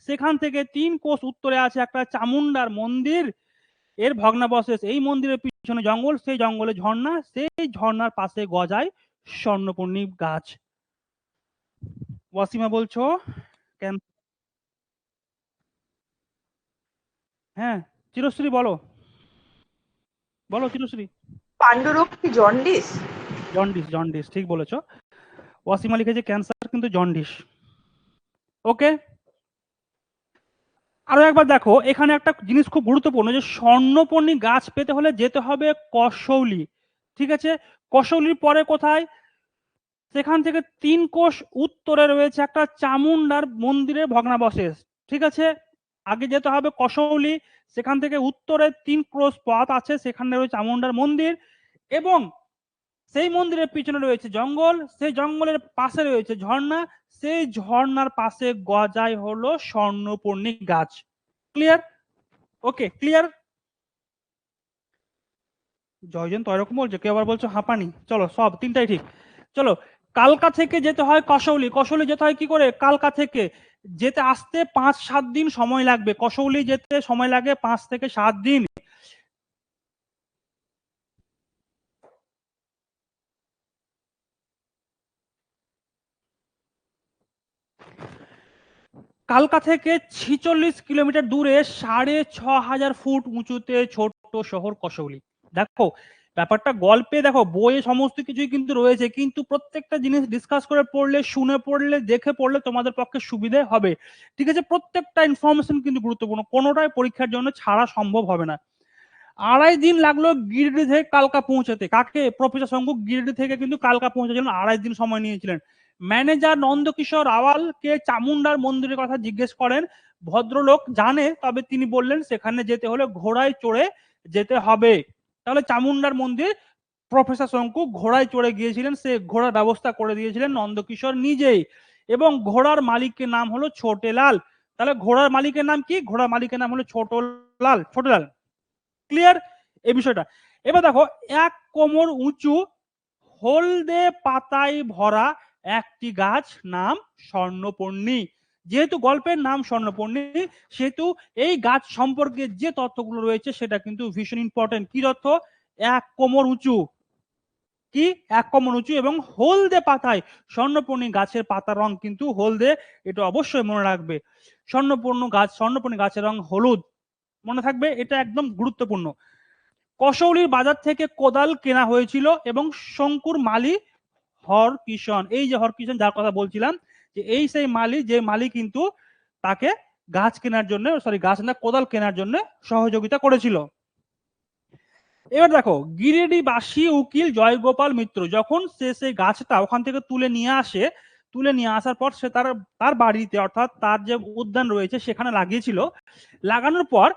সেখান থেকে 3 কোষ উত্তরে আছে একটা চামুন্ডার মন্দির, এর ভগ্নাবশেষ। এই মন্দিরের পিছনে জঙ্গল, সেই জঙ্গলে ঝর্ণা, সেই ঝর্ণার পাশে গজায় স্বর্ণপর্ণী গাছ। ওয়াসিমা বলছো কেন? হ্যাঁ, চিরশ্রী বলো, বলো চিরশ্রী। পাণ্ডুরোগ কি জন্ডিস? জন্ডিস, জন্ডিস ঠিক বলেছো। ওয়াসিমা লিখেছে ক্যান্সার, কিন্তু জন্ডিস। ওকে, আরো একবার দেখো, এখানে একটা জিনিস খুব গুরুত্বপূর্ণ, যে স্বর্ণপর্ণী গাছ পেতে হলে যেতে হবে কসৌলি। ঠিক আছে, কসৌলির পরে কোথায়? সেখান থেকে 3 কোষ উত্তরে রয়েছে একটা চামুন্ডার মন্দিরের ভগ্নাবশেষ। ঠিক আছে, আগে যেতে হবে কসৌলি, সেখান থেকে উত্তরে 3 ক্রোশ পথ আছে, সেখানে রয়েছে চামুন্ডার মন্দির, এবং সেই মন্দিরের পিছনে রয়েছে জঙ্গল, সেই জঙ্গলের পাশে রয়েছে ঝর্ণা, সেই ঝর্ণার পাশে গজায় হলো স্বর্ণপর্ণী গাছ। ক্লিয়ার? ওকে, ক্লিয়ার। জয়জন তো এরকম বলছে, কেউ আবার বলছো হাঁপানি। চলো, সব তিনটাই ঠিক। চলো, কালকা থেকে যেতে হয় কসৌলি। কসৌলি যেতে হয় কি করে? কালকা থেকে যেতে আসতে 5-7 দিন সময় লাগবে। কসৌলি যেতে সময় লাগে 5 থেকে 7 দিন। কালকা থেকে 46 কিলোমিটার দূরে 6,500 ফুট উঁচুতে ছোট্ট শহর কসৌলি। দেখো ব্যাপারটা গল্পে, দেখো বইয়ে সমস্ত কিছুই কিন্তু রয়েছে, কিন্তু প্রত্যেকটা জিনিস ডিসকাস করে পড়লে, শুনে পড়লে, দেখে পড়লে তোমাদের পক্ষে সুবিধে হবে। ঠিক আছে, প্রত্যেকটা ইনফরমেশন কিন্তু গুরুত্বপূর্ণ, কোনোটাই পরীক্ষার জন্য ছাড়া সম্ভব হবে না। 2.5 দিন লাগলো গিরিডি থেকে কালকা পৌঁছাতে। কাকে? প্রফেসর শঙ্কু গিরিডি থেকে কিন্তু কালকা পৌঁছেছিলেন, 2.5 দিন সময় নিয়েছিলেন। ম্যানেজার নন্দকিশোর রাওয়ালকে চামুন্ডার মন্দিরের কথা জিজ্ঞেস করেন, ভদ্রলোক জানে, তবে তিনি বললেন সেখানে যেতে হলে ঘোড়ায় চড়ে যেতে হবে। তাহলে চামুন্ডার মন্দির প্রফেসর শঙ্কু ঘোড়ায় চড়ে গিয়েছিলেন, সে ঘোড়ার ব্যবস্থা করে দিয়েছিলেন নন্দকিশোর নিজেই, এবং ঘোড়ার মালিকের নাম হলো ছোটেলাল। তাহলে ঘোড়ার মালিকের নাম কি? ঘোড়ার মালিকের নাম হলো ছোটলাল, ছোটলাল। ক্লিয়ার এই বিষয়টা? এবার দেখো, 1 কোমর উঁচু হলদে পাতায় ভরা একটি গাছ, নাম স্বর্ণপর্ণী। যেহেতু গল্পের নাম স্বর্ণপর্ণী, সেহেতু এই গাছ সম্পর্কে যে তথ্যগুলো রয়েছে সেটা কিন্তু ভীষণ ইম্পর্টেন্ট। কি তথ্য? 1 কোমর উঁচু, কি 1 কোমর উঁচু এবং হলদে পাতায়। স্বর্ণপর্ণী গাছের পাতার রং কিন্তু হলদে, এটা অবশ্যই মনে রাখবে। স্বর্ণপর্ণী গাছের রং হলুদ, মনে থাকবে, এটা একদম গুরুত্বপূর্ণ। কসৌলির বাজার থেকে কোদাল কেনা হয়েছিল, এবং শঙ্কুর মালি হরকিষণ, এই যে হরকিষণ যার কথা বলছিলাম, যে এই সেই মালি, যে মালি কিন্তু তাকে গাছ কেনার জন্য, সরি গাছ না, কোদাল কেনার জন্য সহযোগিতা করেছিল। এবার দেখো, গিরিডিবাসী উকিল জয়গোপাল মিত্র যখন সে সেই গাছটা ওখান থেকে তুলে নিয়ে আসে, তুলে নিয়ে আসার পর সে তার তার বাড়িতে, অর্থাৎ তার যে উদ্যান রয়েছে সেখানে লাগিয়েছিল। লাগানোর পর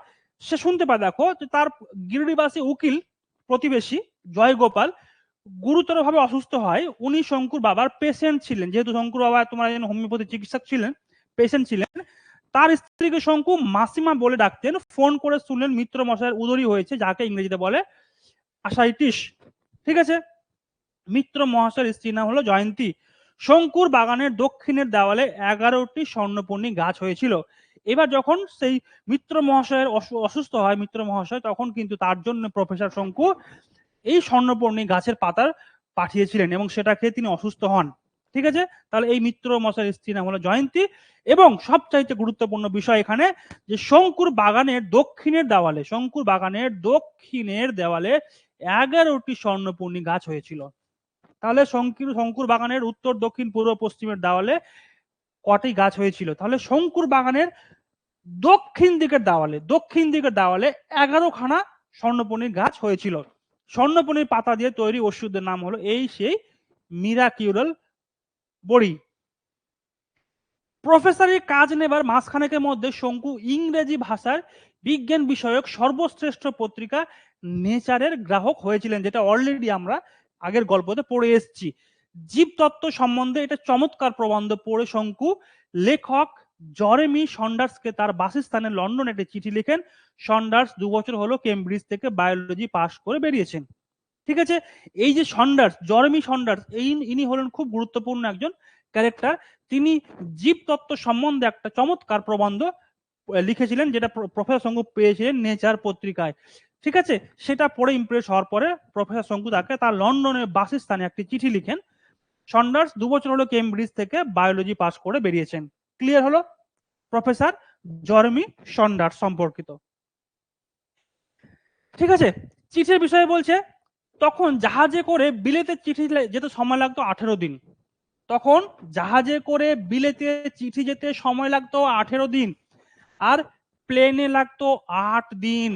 সে শুনতে পায়, দেখো, যে তার গিরিডিবাসী উকিল প্রতিবেশী জয়গোপাল গুরুতরভাবে অসুস্থ হয়। উনি শঙ্কুর বাবার পেশেন্ট ছিলেন, যেহেতু শঙ্কুর বাবা তোমার একজন হোমিওপ্যাথি চিকিৎসক ছিলেন, পেশেন্ট ছিলেন। তার স্ত্রীকে শঙ্কু মাসিমা বলে ডাকতেন। ফোন করে শুনলেন মিত্র মশাইয়ের উদরী হয়েছে, যাকে ইংরেজিতে বলে আসাইটিস। ঠিক আছে, মিত্র মহাশয়ের স্ত্রীর নাম হলো জয়ন্তী। শঙ্কুর বাগানের দক্ষিণের দেওয়ালে 11টি স্বর্ণপর্ণী গাছ হয়েছিল। এবার যখন সেই মিত্র মহাশয়ের অসুস্থ হয় মিত্র মহাশয়, তখন কিন্তু তার জন্য প্রফেসর শঙ্কু এই স্বর্ণপর্ণী গাছের পাতা পাঠিয়েছিলেন, এবং সেটা খেয়ে তিনি অসুস্থ হন। ঠিক আছে, তাহলে এই মিত্র মশাইয়ের স্ত্রীর নাম হলো জয়ন্তী। এবং সবচাইতে গুরুত্বপূর্ণ বিষয় এখানে, যে শঙ্কুর বাগানের দক্ষিণের দেওয়ালে, শঙ্কুর বাগানের দক্ষিণের দেওয়ালে 11টি স্বর্ণপর্ণী গাছ হয়েছিল। তাহলে শঙ্কুর বাগানের উত্তর, দক্ষিণ, পূর্ব, পশ্চিমের দেওয়ালে কটি গাছ হয়েছিল? তাহলে শঙ্কুর বাগানের দক্ষিণ দিকের দেওয়ালে 11খানা স্বর্ণপনির গাছ হয়েছিল। স্বর্ণপনির পাতা দিয়ে তৈরি ওষুধের নাম হলো এই সেই মিরাকিউরাল বড়ি। প্রফেসরের কাজ নেবার মাসখানেকের মধ্যে শঙ্কু ইংরেজি ভাষার বিজ্ঞান বিষয়ক সর্বশ্রেষ্ঠ পত্রিকা নেচারের গ্রাহক হয়েছিলেন, যেটা অলরেডি আমরা আগের গল্পতে পড়ে এসেছি। জীবতত্ত্ব সম্বন্ধে এটা চমৎকার প্রবন্ধ পড়ে শঙ্কু লেখক জরেমি সন্ডার্সকে তার বাসস্থানে লন্ডন একটি চিঠি লিখেন। সন্ডার্স 2 বছর হলো কেমব্রিজ থেকে বায়োলজি পাশ করে বেরিয়েছেন। ঠিক আছে, এই যে জরেমি সন্ডার্স ইনি হলেন খুব গুরুত্বপূর্ণ একজন ক্যারেক্টার। তিনি জীবতত্ত্ব সম্বন্ধে একটা চমৎকার প্রবন্ধ লিখেছিলেন, যেটা প্রফেসর শঙ্কু পেয়েছিলেন নেচার পত্রিকায়। ঠিক আছে, সেটা পড়ে ইমপ্রেস হওয়ার পরে প্রফেসর শঙ্কু তাকে তার লন্ডনের বাসস্থানে একটি চিঠি লিখেন। সন্ডার্স 2 বছর হলো কেমব্রিজ থেকে বায়োলজি পাস করে বেরিয়েছেন। ক্লিয়ার হলো প্রফেসর জরেমি সন্ডার্স সম্পর্কিত। ঠিক আছে, চিঠির বিষয়ে বলছে তখন জাহাজে করে বিলেতে চিঠি যেতে সময় লাগতো 18 দিন। তখন জাহাজে করে বিলেতে চিঠি যেতে সময় লাগতো 18 দিন, আর প্লেনে লাগতো 8 দিন।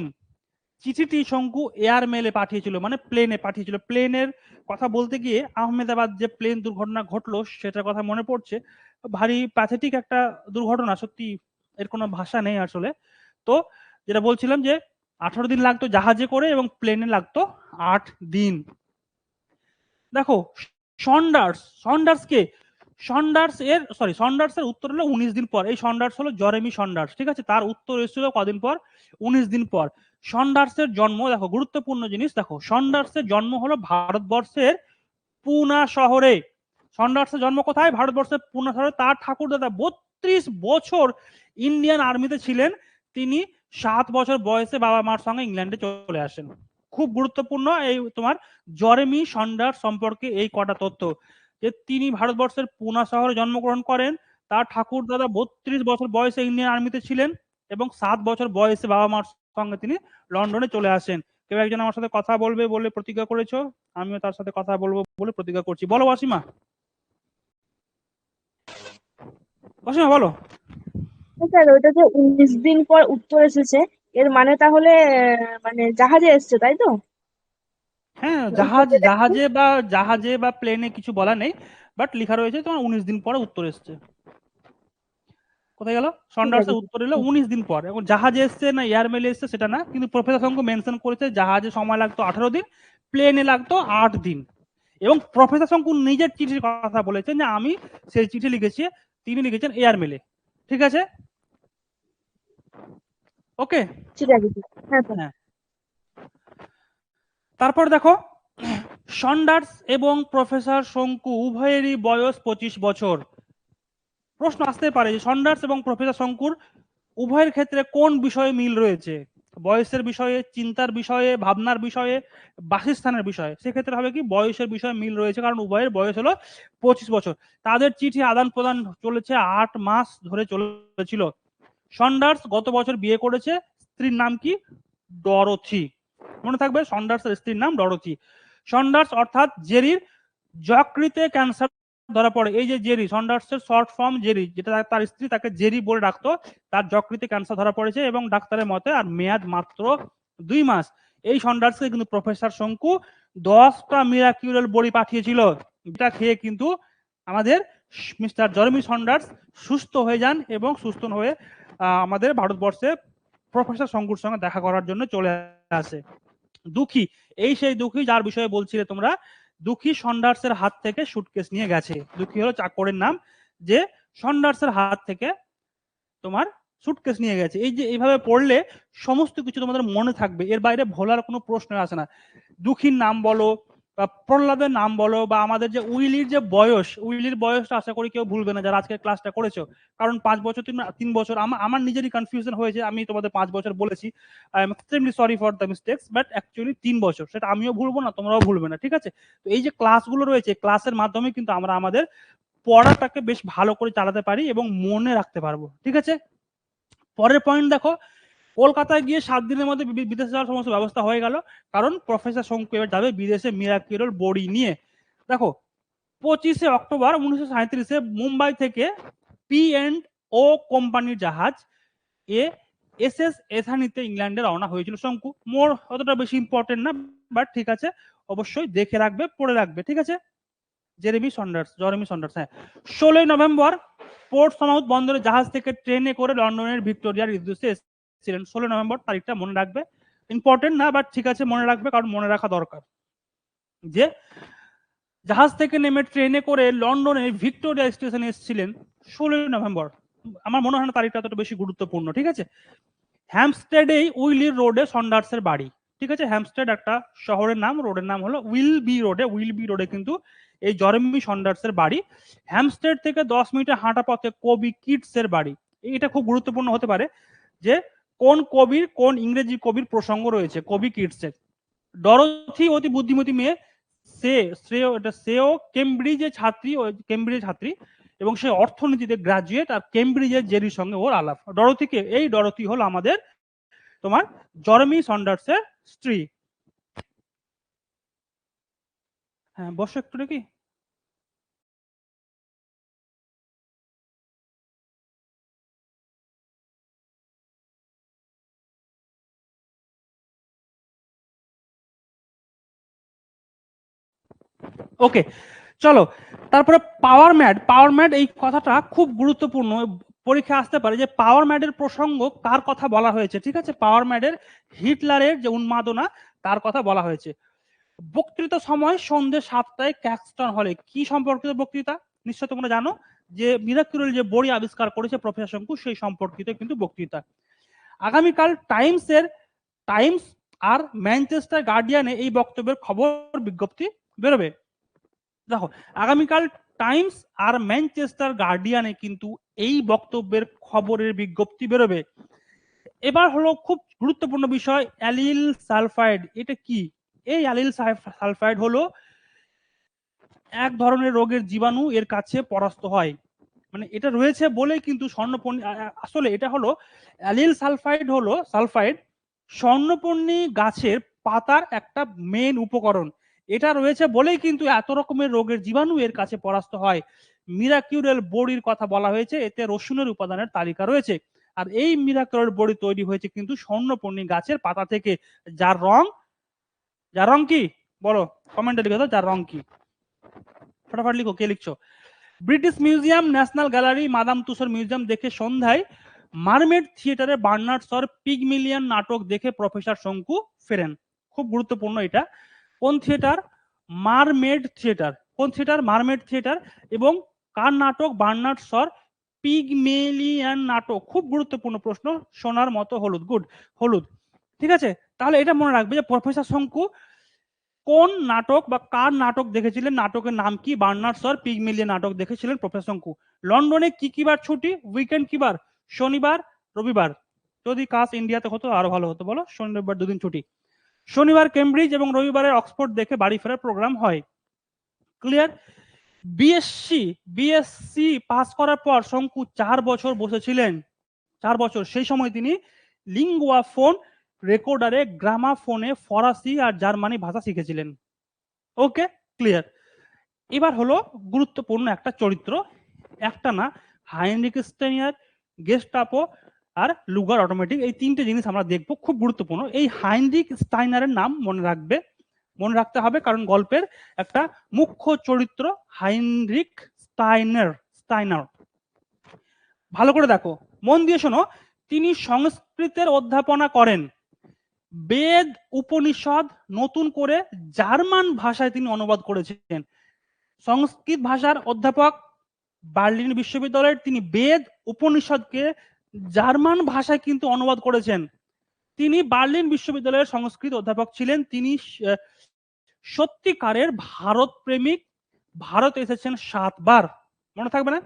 চিঠিটি শঙ্কু এয়ার মেলে পাঠিয়েছিল, মানে প্লেনে পাঠিয়েছিল। প্লেনের কথা বলতে গিয়ে আহমেদাবাদ যে প্লেন দুর্ঘটনা ঘটলো সেটার কথা মনে পড়ছে। ভারী প্যাথেটিক একটা দুর্ঘটনা, সত্যি এর কোনো ভাষা নেই আসলে। তো যেটা বলছিলাম যে 18 দিন লাগতো জাহাজে করে এবং প্লেনে লাগতো 8 দিন। দেখো সন্ডার্স এর উত্তর হলো 19 দিন পর। এই সন্ডার্স হলো জরেমি সন্ডার্স, ঠিক আছে, তার উত্তর এসেছিল কদিন পর? 19 দিন পর। সন্ডার্সের জন্ম, দেখো গুরুত্বপূর্ণ জিনিস, দেখো সন্ডার্সের জন্ম হলো ভারতবর্ষের পুনা শহরে। সন্ডার্সের জন্ম কোথায়? ভারতবর্ষের পুনা শহরে। তার ঠাকুরদাদা 32 বছর ইন্ডিয়ান আর্মিতে ছিলেন। তিনি 7 বছর বয়সে বাবা মার সঙ্গে ইংল্যান্ডে চলে আসেন। খুব গুরুত্বপূর্ণ এই তোমার জরেমি সন্ডার্স সম্পর্কে এই কটা তথ্য, যে তিনি ভারতবর্ষের পুনা শহরে জন্মগ্রহণ করেন, তার ঠাকুরদাদা 32 বছর বয়সে ইন্ডিয়ান আর্মিতে ছিলেন এবং 7 বছর বয়সে বাবা মার সঙ্গে তিনি লন্ডনে চলে আসেন। কেউ একজন আমার সাথে কথা বলবে বলে প্রতিজ্ঞা করেছো, আমিও তার সাথে কথা বলবো বলে প্রতিজ্ঞা করছি। বলো অসীমা, অসীমা বলো। স্যার ওইটা যে 19 দিন পর উত্তর এসেছে, এর মানে তাহলে মানে জাহাজে এসছে, তাই তো? হ্যাঁ, জাহাজে বা প্লেনে কিছু বলা নেই, বাট লেখা রয়েছে তোমার 19 দিন পরে উত্তর এসছে। কোথায় গেল? ঠিক আছে। সন্ডার্সের উত্তর এলো 19 দিন পর। এখন জাহাজে এসছে না এয়ার মেলে এসছে সেটা না, কিন্তু প্রফেসর শঙ্কু মেনশন করেছে জাহাজে সময় লাগতো 18 দিন, প্লেনে লাগতো 8 দিন। এবং প্রফেসর শঙ্কু নিজের চিঠির কথা বলেছেন যে আমি সেই চিঠি লিখেছি, তিনি লিখেছেন এয়ার মেলে। ঠিক আছে, ওকে। ঠিক আছে স্যার। হ্যাঁ স্যার। হ্যাঁ, তারপর দেখো সন্ডার্স এবং প্রফেসর শঙ্কু উভয়েরই বয়স 25 বছর। প্রশ্ন আসতে পারে যে সন্ডার্স এবং প্রফেসর শঙ্কুর উভয়ের ক্ষেত্রে কোন বিষয়ে মিল রয়েছে? বয়সের বিষয়ে, চিন্তার বিষয়ে, ভাবনার বিষয়ে, বাসস্থানের বিষয়ে? সেক্ষেত্রে হবে কি বয়সের বিষয়ে মিল রয়েছে, কারণ উভয়ের বয়স হলো 25 বছর। তাদের চিঠি আদান প্রদান চলেছে 8 মাস ধরে চলেছিল। সন্ডার্স গত বছর বিয়ে করেছে, স্ত্রীর নাম কি? ডরোথি। মনে থাকবে সন্ডার্সের স্ত্রীর নাম ডরোথি। সন্ডার্স অর্থাৎ জেরির যকৃতে ক্যান্সার ধরা পড়ে। এই যে জেরি, সন্ডার্সের শর্ট ফর্ম জেরি, যেটা তার স্ত্রী তাকে জেরি বলে ডাকতো, তার যকৃতে ক্যান্সার ধরা পড়েছে এবং ডাক্তারের মতে আর মেয়াদ মাত্র 2 মাস। এই সন্ডার্সকে কিন্তু প্রফেসর শঙ্কু 10টা মিরাকিউরাল বড়ি পাঠিয়েছিল, যেটা খেয়ে কিন্তু আমাদের মিস্টার জরেমি সন্ডার্স সুস্থ হয়ে যান এবং সুস্থ হয়ে আমাদের ভারতবর্ষে প্রফেসর শঙ্কুর সঙ্গে দেখা করার জন্য চলে আসে। দুঃখী, এই সেই দুঃখী যার বিষয়ে বলছিলে তোমরা। দুঃখী সন্ডার্সের হাত থেকে সুটকেস নিয়ে গেছে। দুঃখী হলো চাকরের নাম, যে সন্ডার্সের হাত থেকে তোমার সুটকেস নিয়ে গেছে। এই যে এইভাবে পড়লে সমস্ত কিছু তোমাদের মনে থাকবে, এর বাইরে ভোলার কোনো প্রশ্ন আসে না। দুঃখীর নাম বলো বা প্রহ্লাদের নাম বলো বা আমাদের যে উইলির বয়সটা আশা করি কেউ ভুলবে না যারা আজকে ক্লাসটা করেছো, কারণ 5 বছর 3 বছর আমার নিজেরই কনফিউশন হয়েছে। আমি তোমাদের 5 বছর বলেছি, I am extremely sorry for the mistakes, but actually 3 বছর, সেটা আমিও ভুলবো না, তোমরাও ভুলবে না। ঠিক আছে, তো এই যে ক্লাসগুলো রয়েছে, ক্লাসের মাধ্যমে কিন্তু আমরা আমাদের পড়াটাকে বেশ ভালো করে চালাতে পারি এবং মনে রাখতে পারবো। ঠিক আছে, পরের পয়েন্ট দেখো, কলকাতায় গিয়ে 7 দিনের মধ্যে বিদেশে যাওয়ার সমস্ত ব্যবস্থা হয়ে গেল, কারণ প্রফেসর শঙ্কু এবার যাবে বিদেশে মিরাকিউরাল বড়ি নিয়ে। দেখো 25শে অক্টোবর 1937-এ মুম্বাই থেকে P&O কোম্পানির জাহাজ এসএস এথানিতে ইংল্যান্ডে রওনা হয়েছিল শঙ্কু। মোর অতটা বেশি ইম্পর্টেন্ট না, বাট ঠিক আছে, অবশ্যই দেখে রাখবে, পড়ে রাখবে, ঠিক আছে। জেরেমি সন্ডার্স, হ্যাঁ। 16ই নভেম্বর পোর্ট সামাউথ বন্দরে জাহাজ থেকে ট্রেনে করে লন্ডনের ভিক্টোরিয়ার উদ্দেশ্যে এসেছিলেন। 16 নভেম্বর তারিখটা মনে রাখবে, ইম্পর্টেন্ট না, বাট ঠিক আছে মনে রাখবে, কারণ মনে রাখা দরকার যে জাহাজ থেকে নেমে ট্রেনে করে লন্ডনের ভিক্টোরিয়া স্টেশনে এসেছিলেন 16 নভেম্বর। আমার মনে হয় না তারিখটা তত বেশি গুরুত্বপূর্ণ, ঠিক আছে। হ্যাম্পস্টেডেই উইলির রোডে সন্ডার্সের বাড়ি, ঠিক আছে। হ্যাম্পস্টেড একটা শহরের নাম, রোডের নাম হলো উইলবি রোডে কিন্তু এই জেরেমি সন্ডার্সের বাড়ি। হ্যাম্পস্টেড থেকে 10 মিনিটের হাঁটা পথে কবি কিটসের বাড়ি। এটা খুব গুরুত্বপূর্ণ হতে পারে যে কোন ইংরেজি কবির প্রসঙ্গ রয়েছে কবি কিটসের। ডরথি অতি বুদ্ধিমতী মেয়ে, সেও কেমব্রিজের ছাত্রী এবং সে অর্থনীতিতে গ্রাজুয়েট, আর কেমব্রিজের জেরির সঙ্গে ওর আলাপ। ডরথি হলো আমাদের তোমার জেরেমি সন্ডার্সের স্ত্রী। হ্যাঁ, বসো একটু নাকি। ওকে, চলো তারপরে পাওয়ার ম্যাড এই কথাটা খুব গুরুত্বপূর্ণ, পরীক্ষা আসতে পারে যে পাওয়ার ম্যাডের প্রসঙ্গ কার কথা বলা হয়েছে, ঠিক আছে। পাওয়ার ম্যাডের হিটলারের যে উন্মাদনা তার কথা বলা হয়েছে। বক্তৃতা সময় সন্ধ্যে 7টায় ক্যাক্সটন হলে। কি সম্পর্কিত বক্তৃতা? নিশ্চয় তোমরা জানো যে মিরাক্যুরেল যে বড়ি আবিষ্কার করেছে প্রফেসর শঙ্কু, সেই সম্পর্কিত কিন্তু বক্তৃতা। আগামীকাল টাইমস আর ম্যানচেস্টার গার্ডিয়ানে এই বক্তব্যের খবর বিজ্ঞপ্তি বেরোবে। দেখো, আগামীকাল টাইমস আর ম্যানচেস্টার গার্ডিয়ানে কিন্তু এই বক্তব্যের খবরের বিজ্ঞপ্তি বেরোবে। এবার হলো খুব গুরুত্বপূর্ণ বিষয়, অ্যালিল সালফাইড। এটা কি? এই অ্যালিল সালফাইড হলো এক ধরনের রোগের জীবাণু, এর কাছে পরাস্ত হয়। মানে এটা রয়েছে বলেই কিন্তু আসলে এটা হলো অ্যালিল সালফাইড স্বর্ণপর্ণী গাছের পাতার একটা মেন উপকরণ। এটা রয়েছে বলেই কিন্তু এত রকমের রোগের জীবাণু এর কাছে পরাস্ত হয়। মিরাক্যুরেল বড়ির কথা বলা হয়েছে, এতে রসুনের উপাদানের তালিকা রয়েছে। আর এই মিরাক্যুরেল বড়ি তৈরি হয়েছে কিন্তু স্বর্ণপর্ণী গাছের পাতা থেকে, যার রং কি বলো, কমেন্টে লিখে দাও, যার রং কি, ফটাফট লিখো, কে লিখছো। British Museum, National Gallery, Madame Tussauds Museum দেখে সন্ধ্যায় মারমেড থিয়েটারে বার্নার্ড শর পিগমিলিয়ন নাটক দেখে প্রফেসর শঙ্কু ফেরেন। খুব গুরুত্বপূর্ণ এটা। কোন থিয়েটার? Mermaid theatre. এবং কার নাটক? বার্নার্ড শর পিগমেলিয়ান নাটক। খুব গুরুত্বপূর্ণ প্রশ্ন, সোনার মতো হলুদ। গুড, হলুদ, ঠিক আছে। তাহলে এটা মনে রাখবে যে প্রফেসর শঙ্কু কোন নাটক বা কার নাটক দেখেছিলেন, নাটকের নাম কি? বার্নার্ড শর পিগমিলিয়ন নাটক দেখেছিলেন প্রফেসর শঙ্কু। লন্ডনে কি বার ছুটি? উইকেন্ড কি বার? শনিবার, রবিবার। যদি কাজ ইন্ডিয়াতে হতো আরো ভালো হতো, বলো। শনি রবিবার দুদিন ছুটি। শনিবার কেমব্রিজ এবং রবিবারে অক্সফোর্ড দেখে বাড়ি ফেরার প্রোগ্রাম হয়। ক্লিয়ার? বিএসসি পাস করার পর শঙ্কু 4 বছর বসেছিলেন, 4 বছর। সেই সময় তিনি লিঙ্গুয়া ফোন রেকর্ডারে গ্রামাফোনে ফরাসি আর জার্মানি ভাষা শিখেছিলেন। ওকে, ক্লিয়ার। এবার হলো গুরুত্বপূর্ণ একটা চরিত্র, একটা না, হাইনরিক স্টাইনার, গেস্টাপো আর লুগার অটোমেটিক, এই 3টে জিনিস আমরা দেখবো, খুব গুরুত্বপূর্ণ। এই হাইনরিক স্টাইনারের নাম মনে রাখতে হবে, কারণ গল্পের একটা মুখ্য চরিত্র হাইনরিক স্টাইনার। ভালো করে দেখো, মন দিয়ে শোনো। তিনি সংস্কৃতের অধ্যাপনা করেন, বেদ উপনিষদ নতুন করে জার্মান ভাষায় তিনি অনুবাদ করেছেন। সংস্কৃত ভাষার অধ্যাপক বার্লিন বিশ্ববিদ্যালয়ের, তিনি বেদ উপনিষদকে জার্মান ভাষায় কিন্তু অনুবাদ করেছেন। তিনি বার্লিন বিশ্ববিদ্যালয়ের সংস্কৃত অধ্যাপক ছিলেন। তিনি সত্যিকারের ভারত প্রেমিক। ভারত এসেছেন 7 বার। মনে থাকবে না?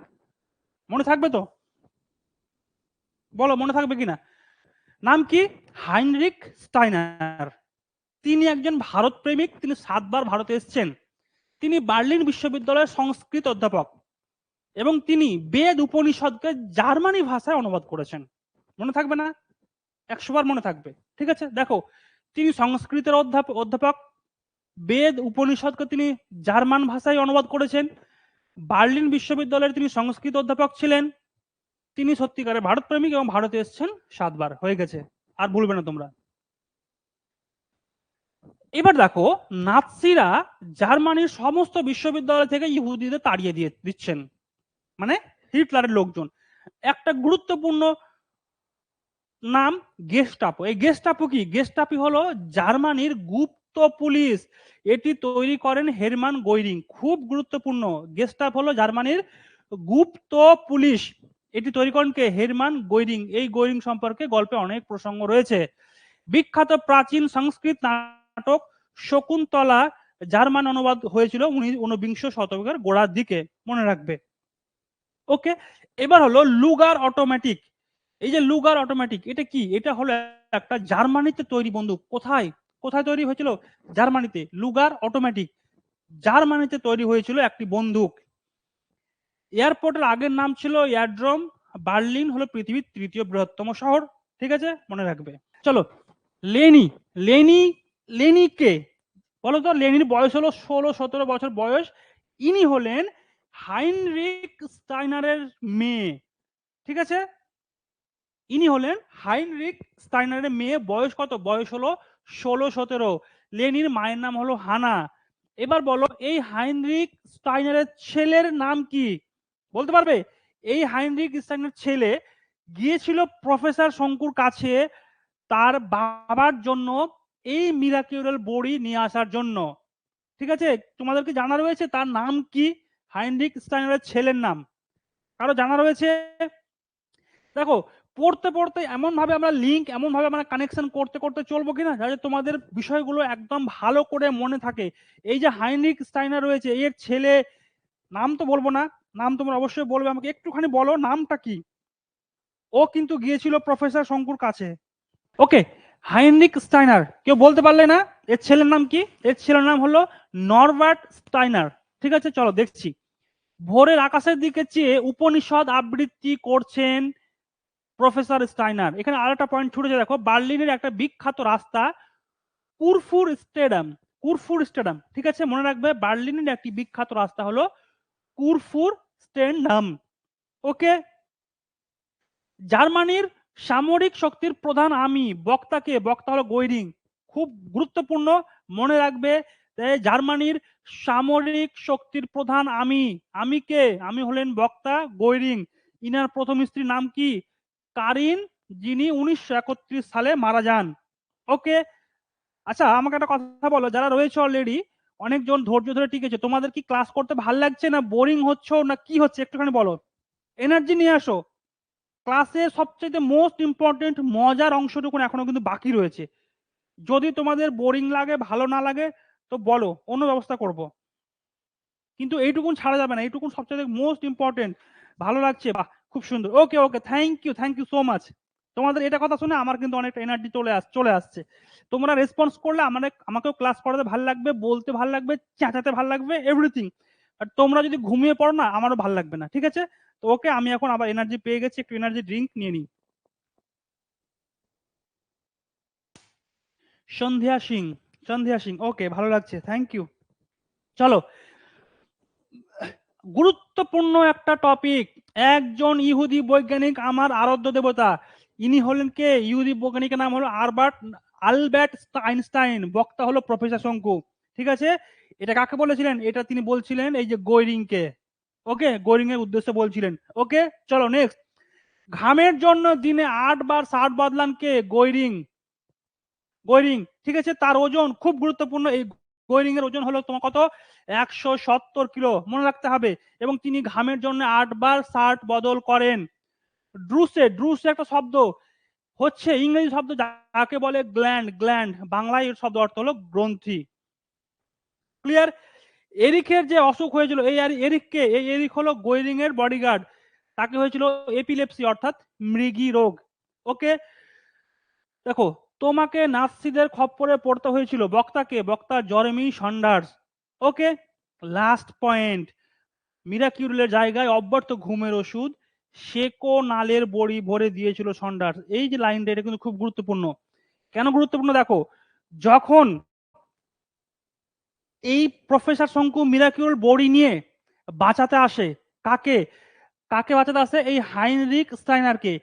মনে থাকবে তো? বলো, মনে থাকবে কিনা? নাম কি? Heinrich Steiner. তিনি একজন ভারত প্রেমিক, তিনি 7 বার ভারতে এসেছেন। তিনি বার্লিন বিশ্ববিদ্যালয়ের সংস্কৃত অধ্যাপক এবং তিনি বেদ উপনিষদকে জার্মানি ভাষায় অনুবাদ করেছেন। মনে থাকবে না? 100 বার মনে থাকবে, ঠিক আছে। দেখো, তিনি সংস্কৃতের অধ্যাপক, বেদ উপনিষদকে তিনি জার্মান ভাষায় অনুবাদ করেছেন। বার্লিন বিশ্ববিদ্যালয়ের তিনি সংস্কৃত অধ্যাপক ছিলেন। তিনি সত্যিকারের ভারত প্রেমিক এবং ভারতে এসেছেন 7 বার, হয়ে গেছে, আর ভুলবে না তোমরা। এবার দেখো, নাৎসিরা জার্মানির সমস্ত বিশ্ববিদ্যালয় থেকে ইহুদিদের তাড়িয়ে দিয়ে দিচ্ছেন, মানে হিটলারের লোকজন। একটা গুরুত্বপূর্ণ নাম গেস্টাপো। এই গেস্টাপো কি? গেস্টাপি হলো জার্মানির গুপ্ত পুলিশ। এটি তৈরি করেন হেরমান গোয়রিং। খুব গুরুত্বপূর্ণ, গেস্টাপ হলো জার্মানির গুপ্ত পুলিশ। এটি তৈরি করেন কে? হেরমান গোয়রিং। এই গোয়রিং সম্পর্কে গল্পে অনেক প্রসঙ্গ রয়েছে। বিখ্যাত প্রাচীন সংস্কৃত নাটক শকুন্তলা জার্মান অনুবাদ হয়েছিল 19 শতকের গোড়ার দিকে, মনে রাখবে। ওকে, এবার হলো লুগার অটোমেটিক। এই যে লুগার অটোমেটিক, এটা কি? এটা হলো একটা জার্মানিতে তৈরি বন্দুক। কোথায় কোথায় তৈরি হয়েছিল? জার্মানিতে। লুগার অটোমেটিক জার্মানিতে তৈরি হয়েছিল একটি বন্দুক। এয়ারপোর্টের আগের নাম ছিল এয়ারড্রোম। বার্লিন হলো পৃথিবীর 3য় বৃহত্তম শহর, ঠিক আছে, মনে রাখবে। চলো, লেনি। লেনি লেনি কে বলো তো? লেনির বয়স হলো 16-17 বছর বয়স। ইনি হলেন হাইনরিক স্টাইনারের মেয়ে, ঠিক আছে। ইনি হলেন হাইনরিক স্টাইনারের মেয়ে। বয়স কত? বয়স হলো 16-17। লেনির মায়ের নাম হলো হানা। এবার বলো, এই হাইনরিক স্টাইনারের ছেলের নাম কি? বলতে পারবে? এই হাইনরিক স্টাইনারের ছেলে গিয়েছিল প্রফেসর শঙ্কুর কাছে তার বাবার জন্য এই মিরাকিউরাল বড়ি নিয়ে আসার জন্য, ঠিক আছে। তোমাদেরকে জানা রয়েছে তার নাম কি? হাইনরিক স্টাইনারের ছেলের নাম কারো জানা রয়েছে? দেখো, পড়তে পড়তে এমন ভাবে আমরা লিঙ্ক, এমন ভাবে আমরা কানেকশন করতে করতে চলবো কিনা যাতে তোমাদের বিষয়গুলো একদম ভালো করে মনে থাকে। এই যে হাইনরিক স্টাইনার রয়েছে, এর ছেলে, নাম তো বলবো না, নাম তোমরা অবশ্যই বলবে, আমাকে একটুখানি বলো নামটা কি। ও কিন্তু গিয়েছিল প্রফেসর শঙ্কুর কাছে। ওকে, হাইনরিক স্টাইনার, কেউ বলতে পারলে না এর ছেলের নাম কি? এর ছেলের নাম হলো নরবার্ট স্টাইনার, ঠিক আছে। চলো দেখছি। ভোরের আকাশের দিকে চেয়ে উপনিষদ আবৃত্তি করছেন প্রফেসর স্টাইনার। এখানে আরেকটা পয়েন্ট ছুটেছে, দেখো, বার্লিনের একটা বিখ্যাত রাস্তা কুরফুর স্টেডিয়াম। কুরফুর স্টেডিয়াম, ঠিক আছে, মনে রাখবে। বার্লিনের একটি বিখ্যাত রাস্তা হলো কুরফুর স্টেডিয়াম। ওকে, জার্মানির সামরিক শক্তির প্রধান আমি। বক্তাকে? বক্তা হলো গোয়রিং। খুব গুরুত্বপূর্ণ, মনে রাখবে। জার্মানির সামরিক শক্তির প্রধান আমি। আমি কে? আমি হলেন বক্তা গোয়রিং। ইনার প্রথম স্ত্রীর নাম কি? কারিন, যিনি 1931 সালে মারা যান। ওকে, আচ্ছা আমাকে একটা কথা বলো, যারা রয়েছে অলরেডি অনেকজন ধৈর্য ধরে টিকেছে, তোমাদের কি ক্লাস করতে ভাল লাগছে, না বোরিং হচ্ছে, না কি হচ্ছে? একটুখানি বলো, এনার্জি নিয়ে আসো। ক্লাসের সবচেয়ে মোস্ট ইম্পর্টেন্ট মজার অংশটুকু এখনো কিন্তু বাকি রয়েছে। যদি তোমাদের বোরিং লাগে, ভালো না লাগে, তো বলো, অন্য ব্যবস্থা করব, কিন্তু এইটুকুন ছাড়া যাবে না। এইটুকুন সবচেয়ে মোস্ট ইম্পর্টেন্ট। ভালো লাগছে? বাহ, খুব সুন্দর। ওকে ওকে, থ্যাংক ইউ সো মাচ। তোমাদের এটা কথা শুনে আমার কিন্তু অনেকটা এনার্জি চলে আসছে। তোমরা রেসপন্স করলে আমাকেও ক্লাস করাতে ভালো লাগবে, বলতে ভালো লাগবে, চেঁচাতে ভালো লাগবে, এভরিথিং। আর তোমরা যদি ঘুমিয়ে পড়ো না, আমারও ভালো লাগবে না, ঠিক আছে। তো ওকে, আমি এখন আবার এনার্জি পেয়ে গেছি, একটু এনার্জি ড্রিঙ্ক নিয়ে নিই। সন্ধ্যা সিং, ওকে, ভালো লাগছে, থ্যাংক ইউ। চলো, গুরুত্বপূর্ণ একটা টপিক। একজন ইহুদি বৈজ্ঞানিক আমার আরাধ্য দেবতা। ইনি হলেন কে? ইহুদি বৈজ্ঞানিকের নাম হলো আলবার্ট আইনস্টাইন। বক্তা হলো প্রফেসর শঙ্কু, ঠিক আছে। এটা কাকে বলেছিলেন? এটা তিনি বলছিলেন এই যে গোয়রিং কে। ওকে, গোয়রিং এর উদ্দেশ্যে বলছিলেন। ওকে, চলো নেক্সট। ঘামের জন্য দিনে 8 বার শার্ট বদলান কে? গোয়রিং। ঠিক আছে। তার ওজন খুব গুরুত্বপূর্ণ। এই গোয়রিং এর ওজন হলো তোমার কত? 170 কিলো, মনে রাখতে হবে। এবং তিনি ঘামের জন্য 8 বার শার্ট বদল করেন। ড্রুসে একটা শব্দ হচ্ছে ইংরেজি শব্দ, যাকে বলে গ্ল্যান্ড। বাংলায় এর শব্দ অর্থ হলো গ্রন্থি। ক্লিয়ার? এরিকের যে অসুখ হয়েছিল, এই এরিক হলো গোয়রিং এর বডিগার্ড। তাকে হয়েছিল এপিলেপসি, অর্থাৎ মৃগী রোগ। ওকে, দেখো, তোমাকে নাৎসিদের খপ্পরে পড়তে হয়েছিল। বক্তাকে? বক্তা জেরেমি সন্ডার্স। ওকে, লাস্ট পয়েন্ট। মিরাকিউরেলের জায়গায় অব্যর্থ ঘুমের ওষুধ সেকো নালের বড়ি ভরে দিয়েছিল সন্ডার্স। এই যে লাইনটা, এটা কিন্তু খুব গুরুত্বপূর্ণ। কেন গুরুত্বপূর্ণ? দেখো, যখন এই প্রফেসর শঙ্কু মিরাকিউল বডি নিয়ে বাঁচাতে আসে কাকে? কাকে বাঁচাতে আসে? এই হাইনরিক স্টাইনারকে।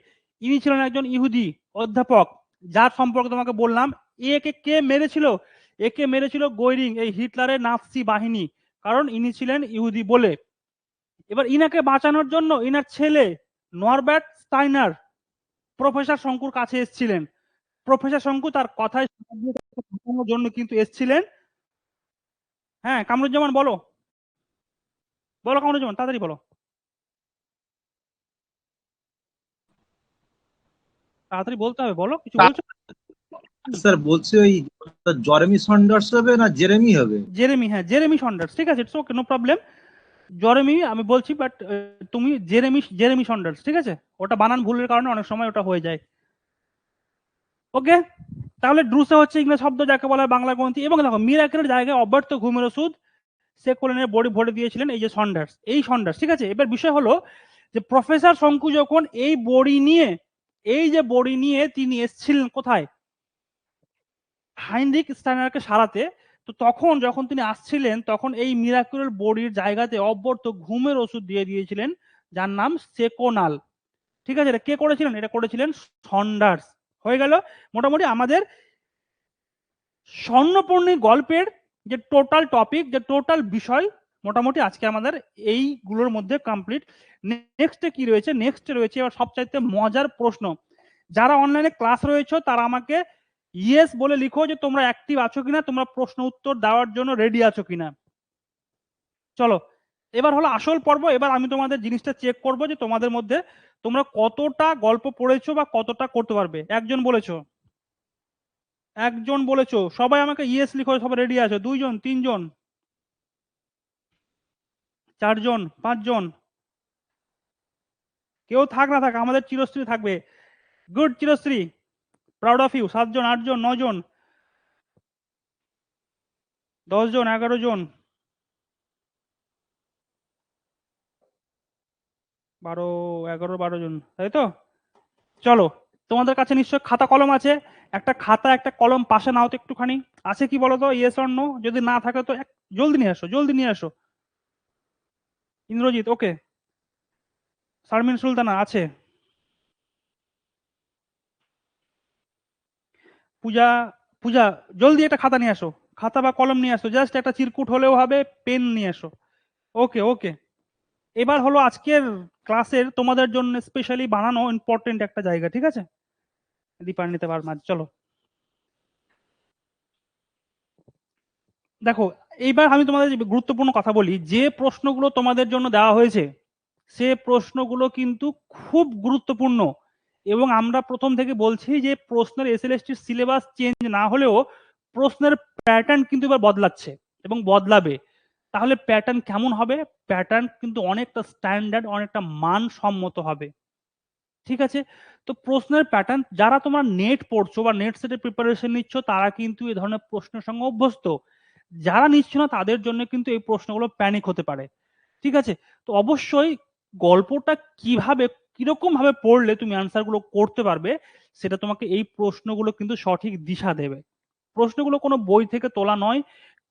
ইনি ছিলেন একজন ইহুদি অধ্যাপক, যার সম্পর্কে তোমাকে বললাম। একে কে মেরেছিল? একে মেরেছিল গোয়রিং, এই হিটলারের নাৎসি বাহিনী, কারণ ইনি ছিলেন ইহুদি বলে। এবার ইনাকে বাঁচানোর জন্য ইনার ছেলে নরবার্ট স্টাইনার প্রফেসর শঙ্কুর কাছে এসেছিলেন। প্রফেসর শঙ্কু তার কথায় বাঁচানোর জন্য কিন্তু এসেছিলেন। হ্যাঁ, কামরুজ্জামান বলো, বলো কামরুজ্জামান, তাড়াতাড়ি বলো, তাড়াতাড়ি বলতে হবে, বলো, কিছু বলছো? স্যার বলছি ওই জরেমি সন্ডার্স হবে না জেরেমি হবে? জেরেমি, হ্যাঁ জেরেমি সন্ডার্স, ঠিক আছে, it's okay, no problem. Jeremy আমি বলছি, বাট তুমি জেরেমি, জেরেমি সন্ডার্স, ঠিক আছে? ওটা বানান ভুলের কারণে অনেক সময় ওটা হয়ে যায়। ওকে, তাহলে ড্রুসে হচ্ছে ইংরেজি শব্দ যাকে বলা হয় বাংলা গ্রন্থি। এবং দেখো মিরাকেলের জায়গায় অব্যর্থ ঘুমের ওষুধ সেকোলেনের বডি ভরে দিয়েছিলেন এই যে সন্ডার্স, এই সন্ডার্স, ঠিক আছে? এবার বিষয় হলো যে প্রফেসর শঙ্কু যখন এই বডি নিয়ে, এই যে বডি নিয়ে তিনি এসেছিলেন কোথায়? হাইনরিক স্টাইনারকে সারাতে। তো তখন যখন তিনি আসছিলেন তখন এই মিরাকুলার বডির জায়গাতে অব্যর্থ ঘুমের ওষুধ দিয়ে দিয়েছিলেন, যার নাম সেকোনাল, ঠিক আছে? এটা কে করেছিলেন? এটা করেছিলেন সন্ডার্স। হয়ে গেল মোটামুটি আমাদের স্বর্ণপর্ণী গল্পের যে টোটাল টপিক, যে টোটাল বিষয়, মোটামুটি আজকে আমাদের এইগুলোর মধ্যে কমপ্লিট। নেক্সটে কি রয়েছে? নেক্সটে রয়েছে এবার সবচাইতে মজার প্রশ্ন। যারা অনলাইনে ক্লাস রয়েছে তারা আমাকে ইয়েস বলে লিখো যে তোমরা অ্যাক্টিভ আছো কিনা, তোমরা প্রশ্ন উত্তর দেওয়ার জন্য রেডি আছো কিনা। চলো, এবার হলো আসল পর্ব। এবার আমি তোমাদের জিনিসটা চেক করবো যে তোমাদের মধ্যে তোমরা কতটা গল্প পড়েছো বা কতটা করতে পারবে। একজন বলেছো, একজন বলেছো, সবাই আমাকে ইয়েস লিখো, সবাই রেডি আছো? দুইজন, তিনজন, চারজন, পাঁচজন, কেউ থাক না থাক আমাদের চিরশ্রী থাকবে। Good, Chirashree, proud of you. সাতজন, আটজন, নজন, 10 জন, 11 জন, 12, 11, 12 জন, তাই তো? চলো, তোমাদের কাছে নিশ্চয় খাতা কলম আছে। একটা খাতা একটা কলম পাশে নাও তো একটুখানি। আছে কি বলো তো, ইয়েস অর নো? যদি না থাকে তো জলদি নিয়ে আসো, জলদি নিয়ে আসো। ইন্দ্রজিৎ ওকে, শারমিন সুলতানা আছে, পূজা, পূজা জলদি একটা খাতা নিয়ে আসো, খাতা বা কলম নিয়ে আসো, জাস্ট একটা চিরকুট হলেও হবে, পেন নিয়ে আসো। ওকে ওকে, এবার হলো আজকের ক্লাসের তোমাদের জন্য স্পেশালি বানানো ইম্পর্টেন্ট একটা জায়গা, ঠিক আছে? দীপান্বিতা বার্মা, চলো দেখো। এইবার আমি তোমাদের গুরুত্বপূর্ণ কথা বলি। যে প্রশ্নগুলো তোমাদের জন্য দেওয়া হয়েছে সে প্রশ্নগুলো কিন্তু খুব গুরুত্বপূর্ণ। এবং আমরা প্রথম থেকে বলছি যে প্রশ্নের এসএলএসটি সিলেবাস চেঞ্জ না হলেও প্রশ্নের প্যাটার্ন কিন্তু এবার বদলাচ্ছে এবং বদলাবে। তাহলে প্যাটার্ন কেমন হবে? প্যাটার্ন কিন্তু অনেকটা স্ট্যান্ডার্ড, অনেকটা মানসম্মত হবে, ঠিক আছে? তো প্রশ্নের প্যাটার্ন, যারা তোমরা নেট পড়ছো বা নেট সেটের প্রিপারেশন নিচ্ছ তারা কিন্তু এই ধরনের প্রশ্নের সঙ্গে অভ্যস্ত। যারা নিচ্ছ না তাদের জন্য কিন্তু এই প্রশ্নগুলো প্যানিক হতে পারে, ঠিক আছে? তো অবশ্যই গল্পটা কিভাবে, কিরকম ভাবে পড়লে তুমি অ্যান্সার গুলো করতে পারবে সেটা তোমাকে এই প্রশ্নগুলো কিন্তু সঠিক দিশা দেবে। প্রশ্নগুলো কোনো বই থেকে তোলা নয়,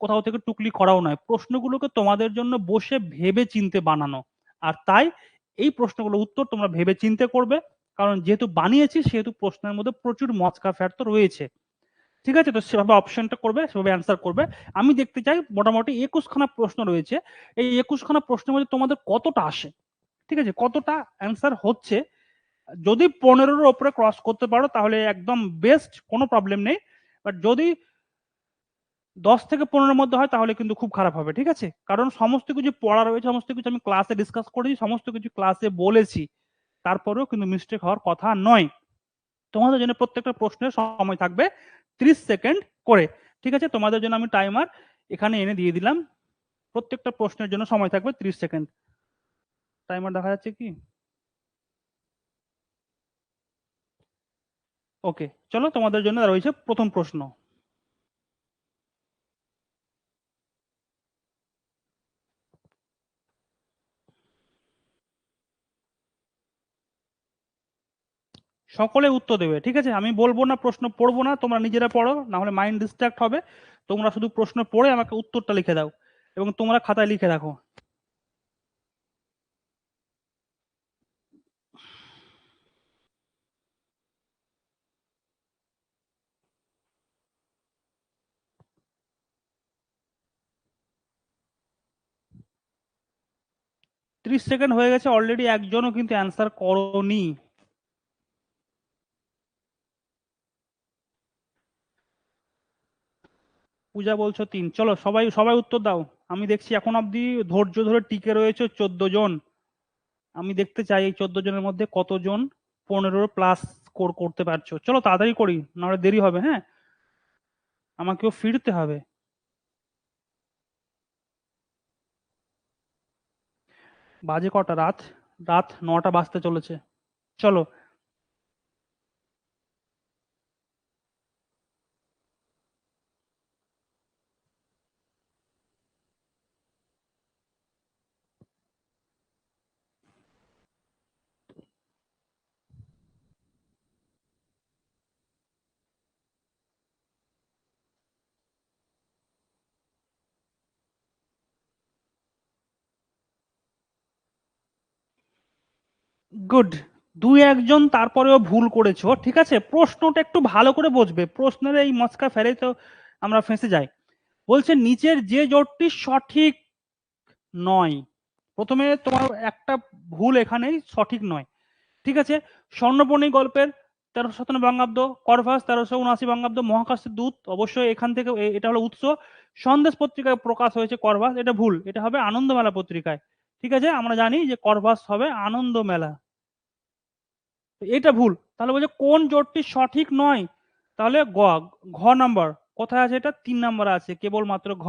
কোথাও থেকে টুকলি করাও নয়, প্রশ্নগুলোকে তোমাদের জন্য বসে ভেবে চিনতে বানানো। আর তাই এই প্রশ্নগুলো উত্তর তোমরা ভেবে চিনতে করবে, কারণ যেহেতু বানিয়েছি সেহেতু প্রশ্নের মধ্যে প্রচুর মচকা ফ্যাট তো রয়েছে, ঠিক আছে? তো সেভাবে অপশনটা করবে, সেভাবে অ্যান্সার করবে। আমি দেখতে চাই মোটামুটি 21খানা প্রশ্ন রয়েছে, এই 21খানা প্রশ্নের মধ্যে তোমাদের কতটা আসে, ঠিক আছে? কতটা অ্যান্সার হচ্ছে। যদি 15-র ওপরে ক্রস করতে পারো তাহলে একদম বেস্ট, কোনো প্রবলেম নেই। বাট যদি 10 থেকে 15-র মধ্যে হয় তাহলে কিন্তু খুব খারাপ হবে, ঠিক আছে? কারণ সমস্ত কিছু পড়া রয়েছে, সমস্ত কিছু আমি ক্লাসে ডিসকাস করেছি, সমস্ত কিছু ক্লাসে বলেছি, তারপরেও কিন্তু মিস্টেক হওয়ার কথা নয়। তোমাদের জন্য প্রত্যেকটা প্রশ্নের সময় থাকবে 30 সেকেন্ড করে, ঠিক আছে? তোমাদের জন্য আমি টাইমার এখানে এনে দিয়ে দিলাম। প্রত্যেকটা প্রশ্নের জন্য সময় থাকবে 30 সেকেন্ড। টাইমার দেখা যাচ্ছে কি? ওকে, চলো তোমাদের জন্য রয়েছে প্রথম প্রশ্ন। সকলে উত্তর দেবে, ঠিক আছে? আমি বলবো না, প্রশ্ন পড়বো না, তোমরা নিজেরা পড়ো, না হলে মাইন্ড ডিস্ট্রাক্ট হবে। তোমরা শুধু প্রশ্ন পড়ে আমাকে উত্তরটা লিখে দাও এবং তোমরা খাতায় লিখে রাখো। ত্রিশ সেকেন্ড হয়ে গেছে, অলরেডি একজনও কিন্তু অ্যান্সার করোনি। পূজা বলছো 3। চলো সবাই সবাই উত্তর দাও। আমি দেখছি এখন অব্দি ধৈর্য ধরে টিকে রয়েছে 14 জন। আমি দেখতে চাই এই 14 জনের মধ্যে কতজন 15+ স্কোর করতে পারছো। চলো তাড়াতাড়ি করি, নাহলে দেরি হবে। হ্যাঁ, আমাকেও ফিরতে হবে। বাজে কটা? রাত রাত 9টা বাজতে চলেছে। চলো, গুড। দুই একজন তারপরেও ভুল করেছো, ঠিক আছে। প্রশ্নটা একটু ভালো করে বুঝবে, প্রশ্নের এই মস্কা ফেলে তো আমরা ফেঁসে যাই। বলছে নিচের যে জোটটি সঠিক নয়। প্রথমে তোমার একটা ভুল এখানেই, সঠিক নয়, ঠিক আছে। স্বর্ণপর্ণী গল্পের 1357 বঙ্গাব্দ, করভাস 1379 বঙ্গাব্দ, মহাকাশের দূত অবশ্যই এখান থেকে এটা হলো উৎস। সন্দেশ পত্রিকায় প্রকাশ হয়েছে করভাস, এটা ভুল, এটা হবে আনন্দমেলা পত্রিকায়। ঠিক আছে, আমরা জানি যে করভাস হবে আনন্দমেলা, এটা ভুল। তাহলে বলছে কোন জোটটি সঠিক নয়, তাহলে ঘ নাম্বার কোথায় আছে? এটা 3 নম্বরে আছে, কেবলমাত্র ঘ।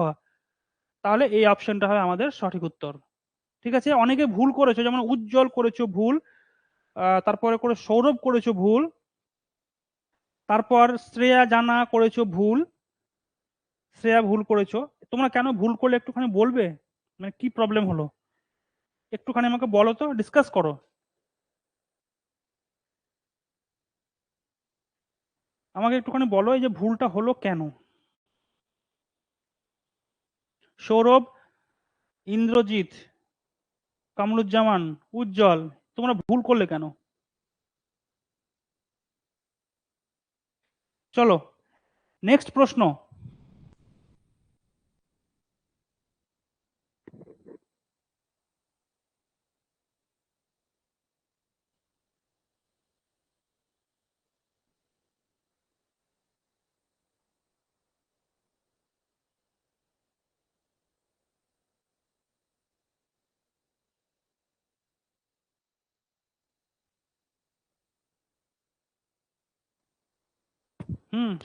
তাহলে এই অপশনটা হবে আমাদের সঠিক উত্তর। ঠিক আছে, অনেকে ভুল করেছো, যেমন উজ্জ্বল করেছো ভুল, তারপরে করে সৌরভ করেছো ভুল, তারপর শ্রেয়া জানা করেছো ভুল, শ্রেয়া ভুল করেছো। তোমরা কেন ভুল করলে একটুখানি বলবে? মানে কি প্রবলেম হলো একটুখানি আমাকে বলো তো, ডিসকাস করো। আমাকে একটুখানি বলো এই যে ভুলটা হলো কেন। সৌরভ, ইন্দ্রজিৎ, কামরুজ্জামান, উজ্জ্বল, তোমরা ভুল করলে কেন? চলো নেক্সট প্রশ্ন।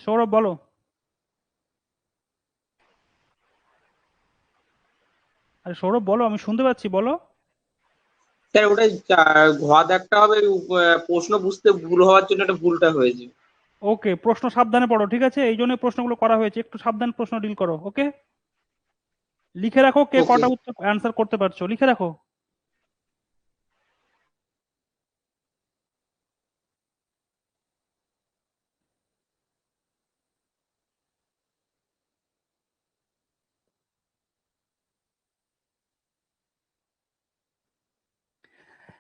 সৌরভ বলো। আরে সৌরভ বলো, আমি শুনতে পাচ্ছি, বলো। স্যার ওটা ঘ দাগটা হবে প্রশ্ন বুঝতে ভুল হওয়ার জন্য একটা ভুলটা হয়েছে। ওকে, প্রশ্ন সাবধানে পড়ো, ঠিক আছে, এই জন্য প্রশ্নগুলো করা হয়েছে, একটু সাবধান প্রশ্ন ডিল করো। ওকে, লিখে রাখো কে ওকে। কটা উত্তর অ্যান্সার করতে পারছো, লিখে রাখো।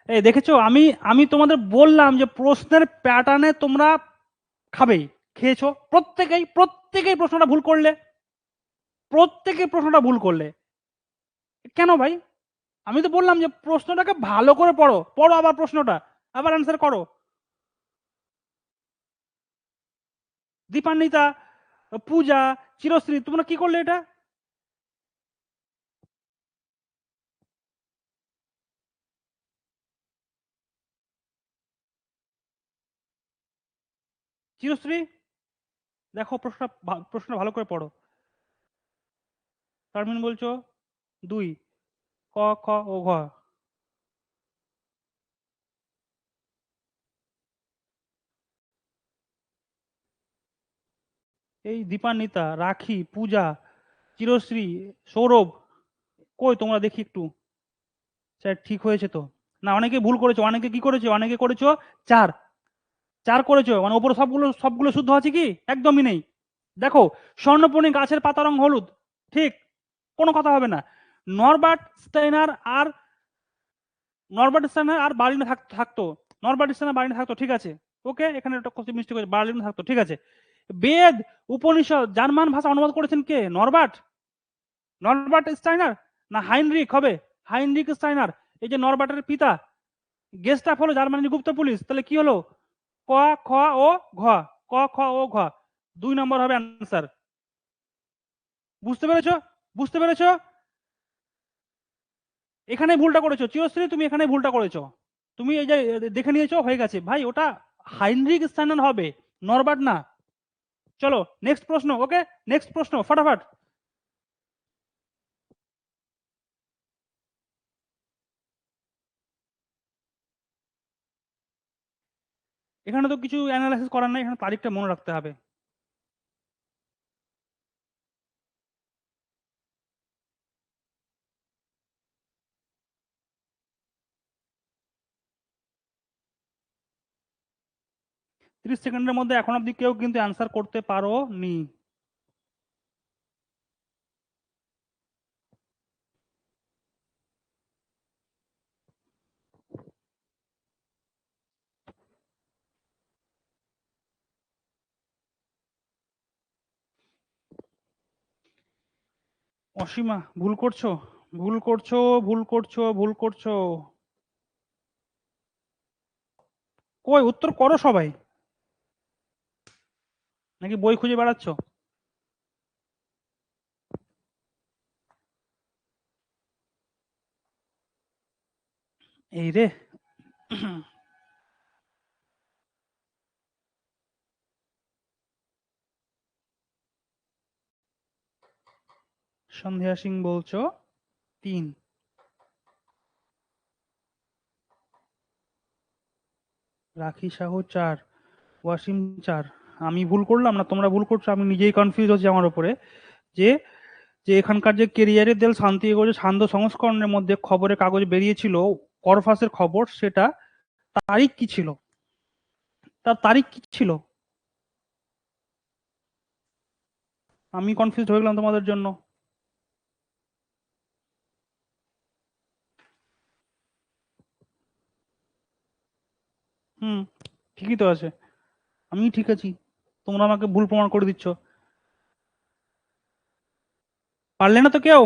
এই দেখেছো, আমি আমি তোমাদের বললাম যে প্রশ্নের প্যাটার্নে তোমরা খাবেই, খেয়েছো। প্রত্যেকেই প্রত্যেকেই প্রশ্নটা ভুল করলে, প্রত্যেকেই প্রশ্নটা ভুল করলে। কেন ভাই? আমি তো বললাম যে প্রশ্নটাকে ভালো করে পড়ো, পড়ো আবার প্রশ্নটা, আবার অ্যান্সার করো। দীপান্বিতা, পূজা, চিরশ্রী, তোমরা কি করলে এটা? চিরশ্রী দেখো প্রশ্নটা ভালো করে পড়ো। তারমিন বলছো 2, ক, খ ও ঘ। এই দীপান্বিতা, রাখি, পূজা, চিরশ্রী, সৌরভ, কই তোমরা দেখি একটু। স্যার ঠিক হয়েছে তো? না, অনেকে ভুল করেছো, অনেকে কি করেছো, অনেকে করেছো 4 4 করেছো, মানে উপরে সবগুলো সবগুলো শুদ্ধ আছে কি? একদমই নেই। দেখো, স্বর্ণপণি গাছের পাতা রং হলুদ, ঠিক, কোনো কথা হবে না। নরবার্ট স্টেইনার আর বার্লিনে থাকতো, নরবার্ট স্টেইনার বার্লিনে থাকতো, ঠিক আছে, ওকে, এখানে একটা কোশ্চেন মিস্টেক হয়েছে, বার্লিনে থাকতো, ঠিক আছে। বেদ, উপনিষদ, জার্মান ভাষা অনুবাদ করেছেন কে? নরবার্ট, নরবার্ট স্টাইনার না হাইনরিক হবে? হাইনরিক স্টাইনার, এই যে নরবার্টের পিতা। গেস্টাপ হলো জার্মানির গুপ্ত পুলিশ, তাহলে কি হলো? ক, খ ও ঘ, ক, খ ও ঘ, 2 নম্বর হবে অ্যান্সার। বুঝতে পেরেছো? বুঝতে পেরেছো? এখানে ভুলটা করেছো চিরশ্রী, তুমি এখানে ভুলটা করেছো। তুমি এই যে দেখে নিয়েছো, হয়ে গেছে ভাই, ওটা হাইনরিক স্টাইনার হবে, নরবার্ট না। চলো নেক্সট প্রশ্ন, ওকে, নেক্সট প্রশ্ন ফটাফট। এখানে তো কিছু অ্যানালাইসিস করার নাই, এখানে তারিখটা মনে রাখতে হবে। 30 সেকেন্ডের মধ্যে এখন অব্দি কেউ কিন্তু অ্যান্সার করতে পারো নি। অসীমা, ভুল করছো, ভুল করছো, ভুল করছো, ভুল করছো। কই উত্তর করো সবাই, নাকি বই খুঁজে বেড়াচ্ছ? এই রে, সন্ধ্যা সিং বলছো 3, রাখি সাহু 4, ওয়াসিম 4। আমি ভুল করলাম না তোমরা ভুল করছো? আমি নিজেই কনফিউজ হচ্ছি আমার উপরে, যে যে এখানকার যে কেরিয়ারের দেল শান্তিগো যে সান্ধ্য সংস্করণের মধ্যে খবরের কাগজ বেরিয়েছিল, করফাসের খবর, সেটা তারিখ কি ছিল? তার তারিখ কি ছিল? আমি কনফিউজ হয়ে গেলাম তোমাদের জন্য। হুম, ঠিকই তো আছে, আমি ঠিক আছি, তোমরা আমাকে ভুল প্রমাণ করে দিচ্ছ। পারলে না তো কেউ?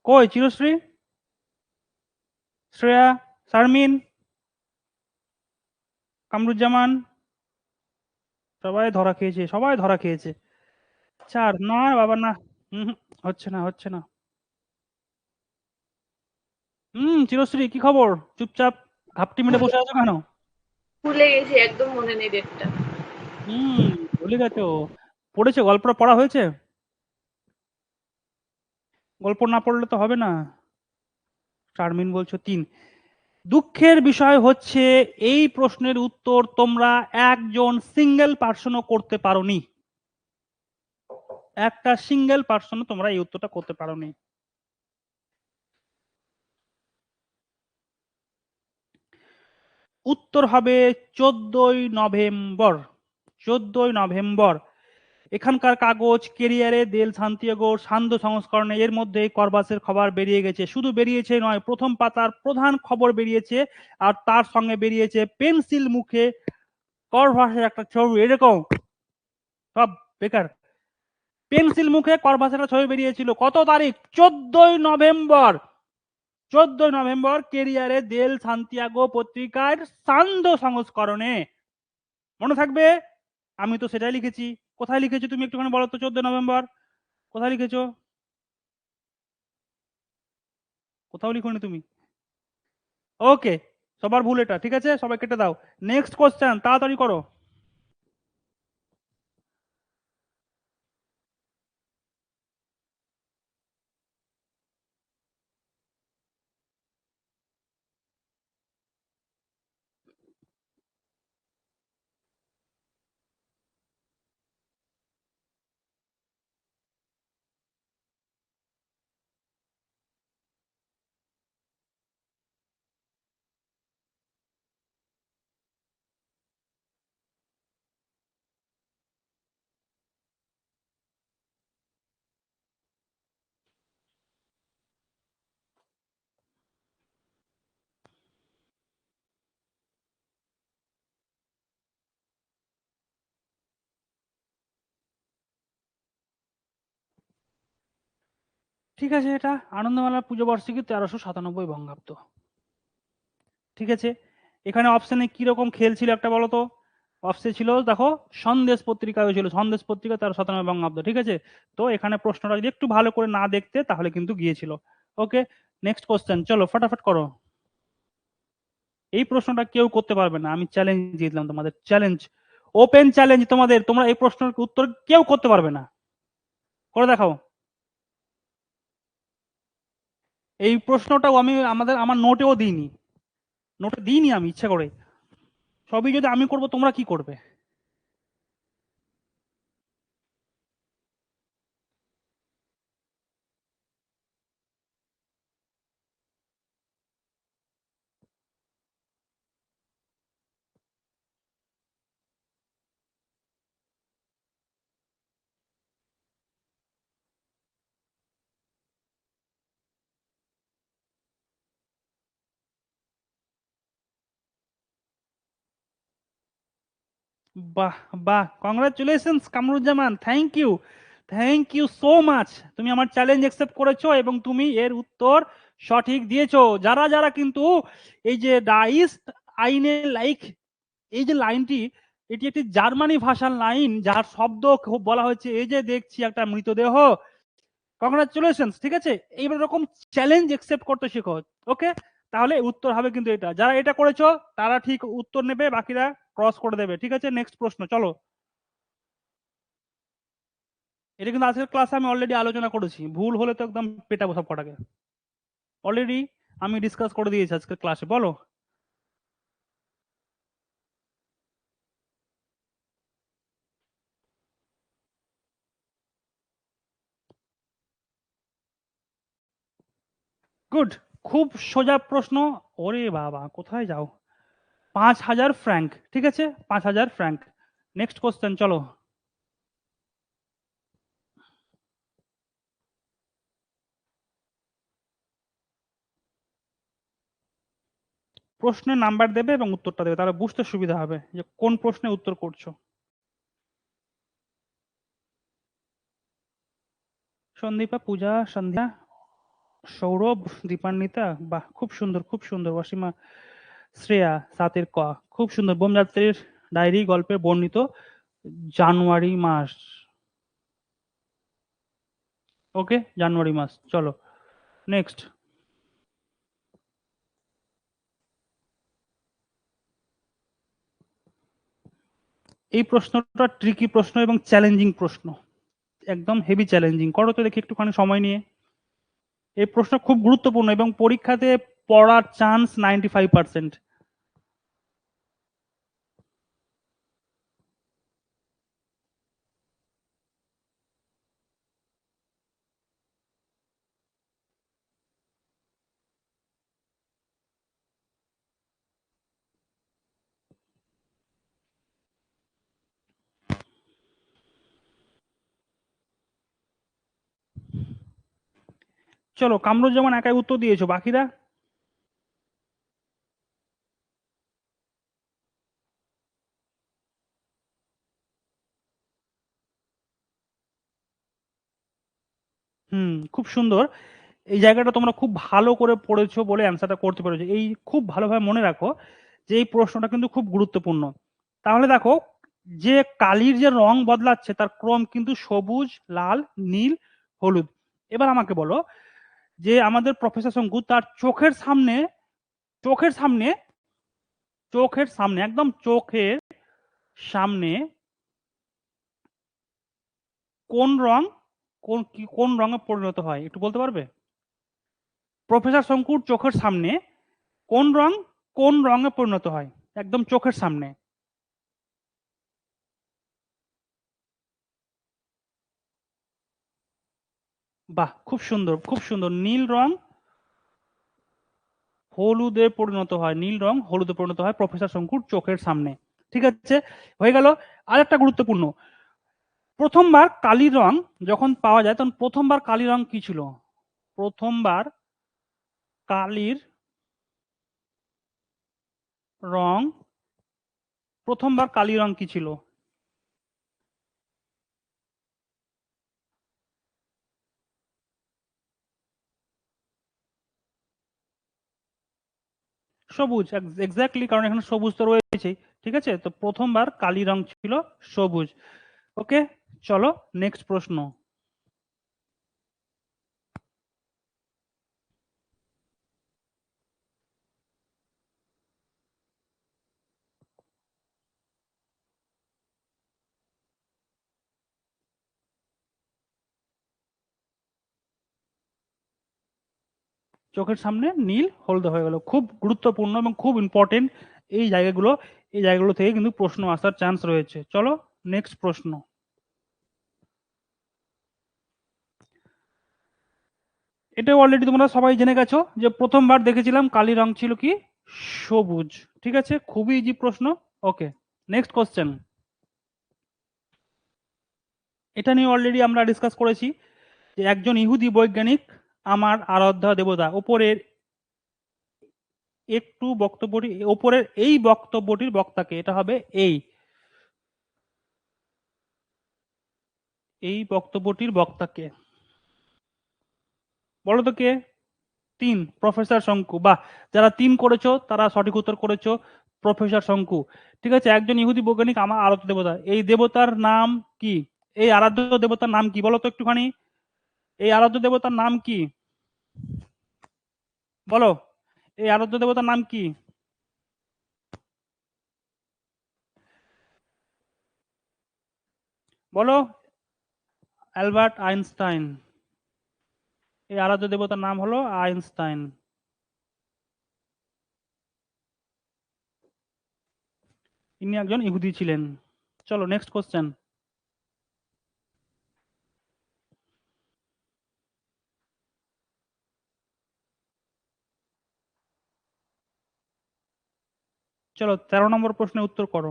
কই চিরশ্রী, শ্রেয়া, শারমিন, কামরুজ্জামান, সবাই ধরা খেয়েছে, সবাই ধরা খেয়েছে। 4 না বাবা না, হুম, হচ্ছে না, হচ্ছে না। চিরশ্রী কি খবর? চুপচাপ ঘাপটি মেরে বসে আছো কেন? ভুলে গেছি, একদম মনে নেই ডেটটা। হুম, ভুলে গেছো। পড়েছে, গল্পটা পড়া হয়েছে? গল্প না পড়লে তো হবে না। শারমিন বলছো 3। দুঃখের বিষয় হচ্ছে এই প্রশ্নের উত্তর তোমরা একজন সিঙ্গেল পার্সনও করতে পারোনি, একটা সিঙ্গেল পার্সনও তোমরা এই উত্তরটা করতে পারোনি। উত্তর হবে 14ই নভেম্বর, 14ই নভেম্বর। এখানকার কাগজ কেরিয়ারে দেল সান্তিয়াগো সান্ধ্য সংস্করণে এর মধ্যে করবাসের খবর বেরিয়ে গেছে, শুধু বেরিয়েছে নয়, প্রথম পাতার প্রধান খবর বেরিয়েছে, আর তার সঙ্গে বেরিয়েছে পেন্সিল মুখে করভাসের একটা ছবি, এরকম সব বেকার। পেন্সিল মুখে করভাসের একটা ছবি বেরিয়েছিল, কত তারিখ? 14ই নভেম্বর। 14ই নভেম্বর কেরিয়ারে দেল সান্তিয়াগো পত্রিকার সান্ধ্য সংস্করণে, মনে থাকবে? আমি তো সেটাই লিখেছি। কোথায় লিখেছো তুমি একটুখানি বলো তো? 14 নভেম্বর কোথায় লিখেছো? কোথাও লিখোনি তুমি। ওকে, সবার ভুল এটা, ঠিক আছে, সবাই কেটে দাও। নেক্সট কোশ্চেন, তাড়াতাড়ি করো। ঠিক আছে, এটা আনন্দমেলার পুজো বার্ষিকী 1397 বঙ্গাব্দ। ঠিক আছে, এখানে অপশনে কি রকম খেল ছিল একটা বলো তো। অপশন ছিল দেখো, সন্দেশ পত্রিকায় ছিল, সন্দেশ পত্রিকা 1397 বঙ্গাব্দ। ঠিক আছে, তো এখানে প্রশ্নটা যদি একটু ভালো করে না দেখতে তাহলে কিন্তু গিয়েছিল। ওকে, নেক্সট কোশ্চেন, চলো ফটাফট করো। এই প্রশ্নটা কেউ করতে পারবে না, আমি চ্যালেঞ্জ দিয়ে দিলাম তোমাদের, চ্যালেঞ্জ, ওপেন চ্যালেঞ্জ তোমাদের, তোমরা এই প্রশ্নের উত্তর কেউ করতে পারবে না, করে দেখাও। এই প্রশ্নটাও আমি আমার নোটেও দিইনি, নোটে দিইনি আমি ইচ্ছা করে। সবই যদি আমি করব তোমরা কি করবে? বাহ বাহ, congratulations Kamruzzaman, thank you so much. তুমি আমার চ্যালেঞ্জ অ্যাকসেপ্ট করেছো এবং তুমি এর উত্তর সঠিক দিয়েছো। যারা যারা কিন্তু এই যে ডাইস আইনে লাইক, এই যে লাইনটি, এটি একটি জার্মানি ভাষার লাইন যার শব্দ খুব বলা হয়েছে এই যে দেখছি একটা মৃতদেহ। কংগ্রাচুলেশনস, ঠিক আছে, এইবার এরকম চ্যালেঞ্জ অ্যাকসেপ্ট করতে শেখো। ওকে, তাহলে উত্তর হবে কিন্তু এটা, যারা এটা করেছো তারা ঠিক উত্তর নেবে, বাকিরা ক্রস করে দেবে। ঠিক আছে, নেক্সট প্রশ্ন চলো। এটা কিন্তু আজকের ক্লাসে আমি অলরেডি আলোচনা করেছি, ভুল হলে তো একদম পেটাবো সব কটাকে, অলরেডি আমি ডিসকাস করে দিয়েছি আজকের ক্লাসে। বলো, গুড, খুব সোজা প্রশ্ন। ওরে বাবা, কোথায় যাও? 5000 ফ্র্যাঙ্ক, ঠিক আছে, 5000 ফ্র্যাঙ্ক। নেক্সট কোশ্চেন চলো। প্রশ্নের নাম্বার দেবে এবং উত্তরটা দেবে, তাহলে বুঝতে সুবিধা হবে যে কোন প্রশ্নে উত্তর করছো। সন্দীপা, পূজা, সন্ধ্যা, সৌরভ, দীপান্বিতা, বাহ খুব সুন্দর খুব সুন্দর। অসীমা, শ্রেয়া, সাতের ক, খুব সুন্দর। বোমযাত্রীর ডায়েরি গল্পে বর্ণিত জানুয়ারি মাস। ওকে, জানুয়ারি মাস, চলো নেক্সট। এই প্রশ্নটা ট্রিকি প্রশ্ন এবং চ্যালেঞ্জিং প্রশ্ন, একদম হেভি চ্যালেঞ্জিং। করো তো দেখি একটুখানি সময় নিয়ে। এই প্রশ্ন খুব গুরুত্বপূর্ণ এবং পরীক্ষাতে পড়ার চান্স 95%। চলো, কামরুজ্জামান একাই উত্তর দিয়েছো, বাকিরা? খুব সুন্দর। এই জায়গাটা তোমরা খুব ভালো করে পড়েছো বলে অ্যান্সারটা করতে পেরেছো। এই খুব ভালোভাবে মনে রাখো যে এই প্রশ্নটা কিন্তু খুব গুরুত্বপূর্ণ। তাহলে দেখো, যে কালির যে রং বদলাচ্ছে তার ক্রম কিন্তু সবুজ, লাল, নীল, হলুদ। এবার আমাকে বলো যে আমাদের প্রফেসর শঙ্কু তার চোখের সামনে, চোখের সামনে, চোখের সামনে, একদম চোখের সামনে কোন রং, কোন রঙে পরিণত হয় একটু বলতে পারবে? প্রফেসর শঙ্কুর চোখের সামনে কোন রং কোন রঙে পরিণত হয়, একদম চোখের সামনে। বাহ খুব সুন্দর খুব সুন্দর। নীল রং হলুদে পরিণত হয়, নীল রং হলুদে পরিণত হয় প্রফেসর শঙ্কুর চোখের সামনে। ঠিক আছে, হয়ে গেল। আর একটা গুরুত্বপূর্ণ, প্রথমবার কালি রং যখন পাওয়া যায় তখন প্রথমবার কালি রং কি ছিল? প্রথমবার কালির রং, প্রথমবার কালি রং কি ছিল? সবুজ, এক্স্যাক্টলি, কারণ এখানে সবুজ তো রয়েছে। ঠিক আছে, তো প্রথমবার কালি রং ছিল সবুজ। ওকে, চলো নেক্সট প্রশ্ন। চোখের সামনে নীল হলদে হয়ে গেল, খুব গুরুত্বপূর্ণ এবং খুব ইম্পর্টেন্ট এই জায়গাগুলো। এই জায়গাগুলো থেকে কিন্তু প্রশ্ন আসার চান্স রয়েছে। চলো নেক্সট প্রশ্ন। এটা অলরেডি তোমরা সবাই জেনে গেছো যে প্রথমবার দেখেছিলাম কালি রং ছিল কি সবুজ। ঠিক আছে, খুবই ইজি প্রশ্ন। ওকে, নেক্সট কোশ্চেন। এটা নিয়ে অলরেডি আমরা ডিসকাস করেছি যে একজন ইহুদি বৈজ্ঞানিক আমার আরাধ্য দেবতা। ওপরের একটু বক্তব্যটি, ওপরের এই বক্তব্যটির বক্তাকে, এটা হবে এই বক্তব্যটির বক্তাকে বলো তো কে? 3, প্রফেসর শঙ্কু। বাহ, যারা 3 করেছো তারা সঠিক উত্তর করেছো, প্রফেসর শঙ্কু। ঠিক আছে, একজন ইহুদি বৈজ্ঞানিক আমার আরাধ্য দেবতা। এই দেবতার নাম কি? এই আরাধ্য দেবতার নাম কি বলো তো একটুখানি? এই আরাধ্য দেবতার নাম কি বলো? এই আরাধ্য দেবতার নাম কি? বলো। Albert Einstein. এই আরাধ্য দেবতার নাম হলো আইনস্টাইন। ইনি একজন ইহুদি ছিলেন। চলো নেক্সট কোশ্চেন। চলো 13 নম্বর প্রশ্নের উত্তর করো।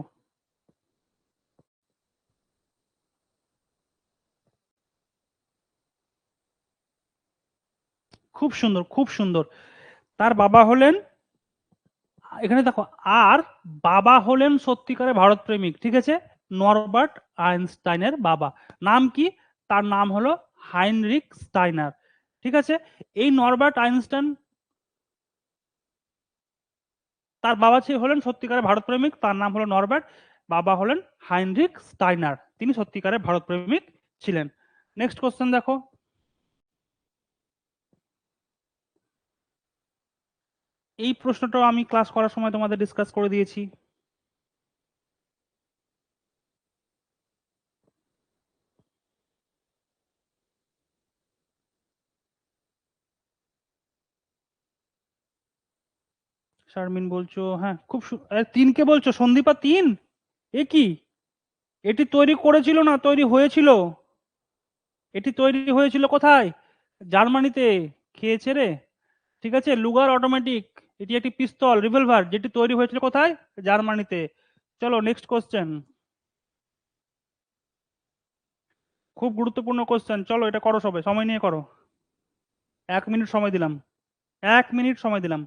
খুব সুন্দর, খুব সুন্দর। তার বাবা হলেন, এখানে দেখো, আর বাবা হলেন সত্যিকারের ভারত প্রেমিক। ঠিক আছে, নরবার্ট আইনস্টাইনের বাবা নাম কি? তার নাম হলো হাইনরিক স্টাইনার। ঠিক আছে, এই নরবার্ট আইনস্টাইন, তার বাবা হলেন সত্যিকারের ভারত প্রেমিক, তার নাম হলো নরবার্ট, বাবা হলেন হাইনরিক স্টাইনার, তিনি সত্যিকারের ভারত প্রেমিক ছিলেন। নেক্সট কোশ্চেন দেখো। এই প্রশ্নটাও আমি ক্লাস করার সময় তোমাদের ডিসকাস করে দিয়েছি। শারমিন বলছো হ্যাঁ, খুব 3 কে বলছো? সন্দীপা 3? এ কি, এটি তৈরি করেছিল না তৈরি হয়েছিল? এটি তৈরি হয়েছিল কোথায়? জার্মানিতে। খেয়েছে রে। ঠিক আছে, লুগার অটোমেটিক, এটি একটি পিস্তল রিভলভার, যেটি তৈরি হয়েছিল কোথায়? জার্মানিতে। চলো নেক্সট কোশ্চেন। খুব গুরুত্বপূর্ণ কোশ্চেন, চলো এটা করো, সবাই সময় নিয়ে করো। 1 মিনিট সময় দিলাম, 1 মিনিট সময় দিলাম।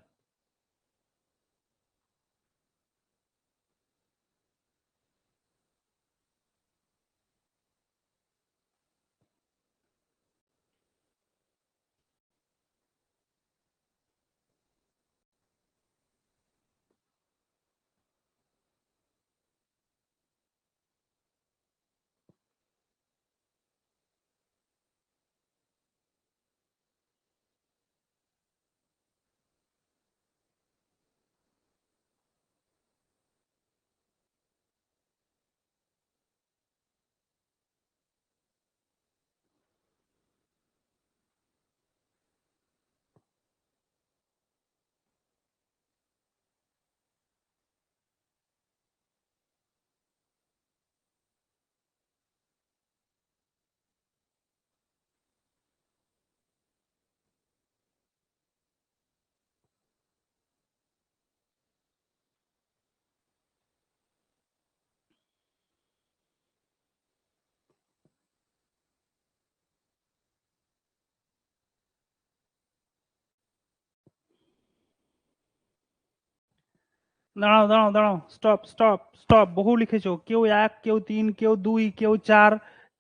দাঁড়াও দাঁড়াও দাঁড়াও, স্টপ স্টপ স্টপ, বহু লিখেছো, কেউ 1, কেউ 3, কেউ 2, কেউ 4,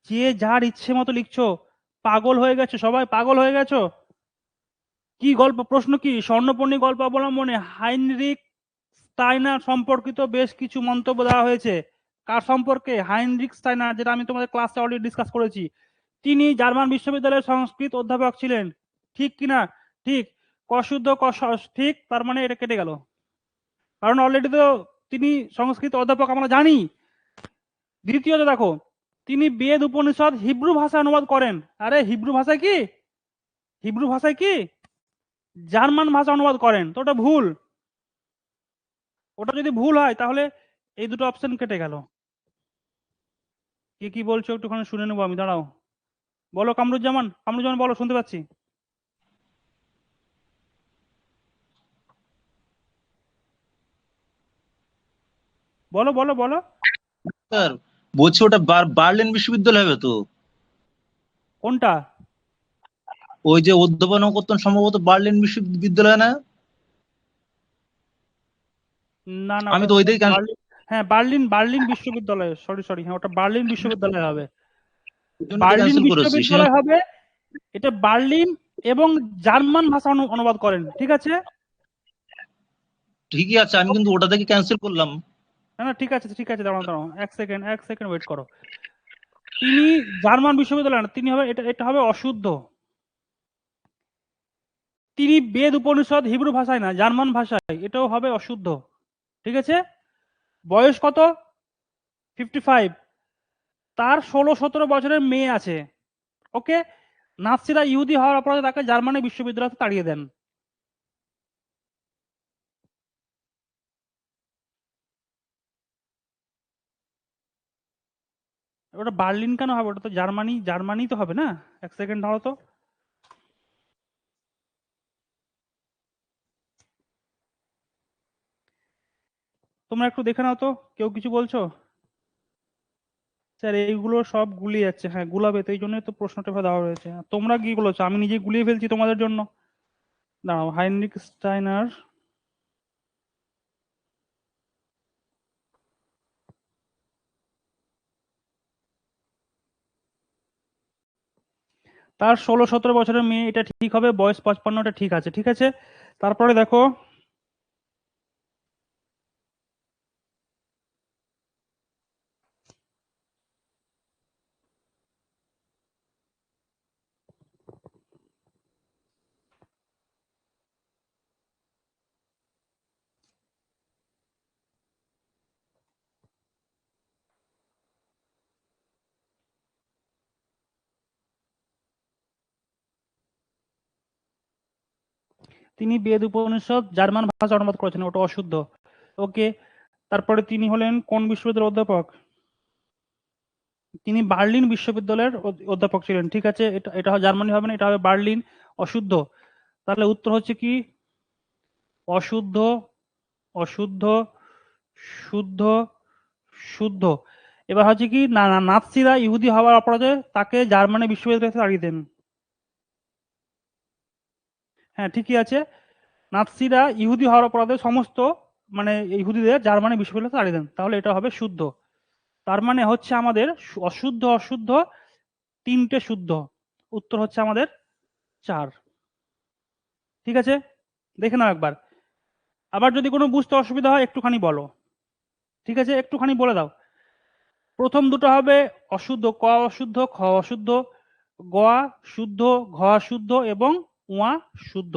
যে যার ইচ্ছে মতো লিখছো। পাগল হয়ে গেছো সবাই, পাগল হয়ে গেছো। কি গল্প, প্রশ্ন কি? স্বর্ণপর্ণী গল্প অবলম্বনে হাইনরিক স্টাইনার সম্পর্কিত বেশ কিছু মন্তব্য দেওয়া হয়েছে। কার সম্পর্কে? হাইনরিখ স্টাইনার, যেটা আমি তোমাদের ক্লাসে অলরেডি ডিসকাস করেছি। তিনি জার্মান বিশ্ববিদ্যালয়ের সংস্কৃত অধ্যাপক ছিলেন, ঠিক কিনা? ঠিক। কশুদ্ধ ঠিক, তার মানে এটা কেটে গেল, কারণ অলরেডি তো তিনি সংস্কৃত অধ্যাপক আমরা জানি। দ্বিতীয়ত দেখো, তিনি বেদ উপনিষদ হিব্রু ভাষায় অনুবাদ করেন। আরে হিব্রু ভাষায় কি? হিব্রু ভাষায় কি? জার্মান ভাষা অনুবাদ করেন, তো ওটা ভুল। ওটা যদি ভুল হয় তাহলে এই দুটো অপশন কেটে গেল। কে কি বলছো একটুখানি শুনে নেবো আমি, দাঁড়াও। বলো কামরুজ্জামান, কামরুজ্জামান বলো, শুনতে পাচ্ছি। বলো বলো বলো। স্যার বলছি ওটা বার্লিন বিশ্ববিদ্যালয় হবে তো? কোনটা? ওই যে অধ্যাপনা করতেন সম্ভবত বার্লিন বিশ্ববিদ্যালয় না? না না, আমি ওটা তো ওই ওটা দিকে বার্লিন। হ্যাঁ, বার্লিন, বার্লিন বিশ্ববিদ্যালয়, সরি সরি, হ্যাঁ ওটা বার্লিন বিশ্ববিদ্যালয় হবে। বার্লিন ক্যান্সেল করেছি। বিশ্ববিদ্যালয় হবে। এটা বার্লিন এবং জার্মান ভাষা অনুবাদ করেন, ঠিক আছে? ঠিকই আছে, আমি কিন্তু ওটা থেকে ক্যান্সেল করলাম। না না, ঠিক আছে ঠিক আছে, দাঁড়াও দাঁড়াও, এক সেকেন্ড ওয়েট করো। তিনি জার্মান বিশ্ববিদ্যালয় না, তিনি হবে, এটা এটা হবে অশুদ্ধ। তিনি বেদ উপনিষদ হিব্রু ভাষায় না, জার্মান ভাষায়, এটাও হবে অশুদ্ধ, ঠিক আছে? বয়স কত? 55। তার 16-17 বছরের মেয়ে আছে, ওকে? নাৎসিরা ইহুদি হওয়ার অপরাধে তাকে জার্মানি বিশ্ববিদ্যালয় থেকে তাড়িয়ে দেন। ওটা বার্লিন কেন হবে? ওটা তো জার্মানি, জার্মানি তো হবে না। এক সেকেন্ড ধরো তো। তোমরা একটু দেখে নাও তো, কেউ কিছু বলছো? স্যার এইগুলো সব গুলিয়ে যাচ্ছে। হ্যাঁ গুলাবে তো, এই জন্যই তো প্রশ্নটা এভাবে দেওয়া রয়েছে। তোমরা কি বলেছো? আমি নিজে গুলিয়ে ফেলছি তোমাদের জন্য। দাঁড়াও, হাইনরিখ স্টাইনার, তার 16-17 বছরের মেয়ে, এটা ঠিক হবে। বয়স 55, এটা ঠিক আছে, ঠিক আছে। তারপরে দেখো, তিনি বেদ উপনিষদ জার্মান ভাষা অনুবাদ করেছেন, ওটা অশুদ্ধ, ওকে। তারপরে তিনি হলেন কোন বিশ্ববিদ্যালয়ের অধ্যাপক? তিনি বার্লিন বিশ্ববিদ্যালয়ের অধ্যাপক ছিলেন, ঠিক আছে। এটা এটা জার্মানি হবে না, এটা হবে বার্লিন, অশুদ্ধ। তাহলে উত্তর হচ্ছে কি? অশুদ্ধ, অশুদ্ধ, শুদ্ধ, শুদ্ধ। এবার হচ্ছে কি, না না, নাৎসিরা ইহুদি হওয়ার অপরাধে তাকে জার্মানি বিশ্ববিদ্যালয় থেকে তাড়িয়ে দেন। হ্যাঁ ঠিকই আছে। নাৎসিরা ইহুদি হওয়ার অপরাধে সমস্ত মানে ইহুদিদের জার্মানি বিশ্ববিদ্যালয় থেকে তাড়িয়ে দেন, তাহলে এটা হবে শুদ্ধ। তার মানে হচ্ছে আমাদের অশুদ্ধ অশুদ্ধ তিনটে শুদ্ধ, উত্তর হচ্ছে আমাদের 4, ঠিক আছে? দেখে নাও একবার। আবার যদি কোনো বুঝতে অসুবিধা হয় একটুখানি বলো, ঠিক আছে? একটুখানি বলে দাও। প্রথম দুটো হবে অশুদ্ধ, ক অশুদ্ধ, খ অশুদ্ধ, গয়া শুদ্ধ, ঘ শুদ্ধ এবং উয়া শুদ্ধ।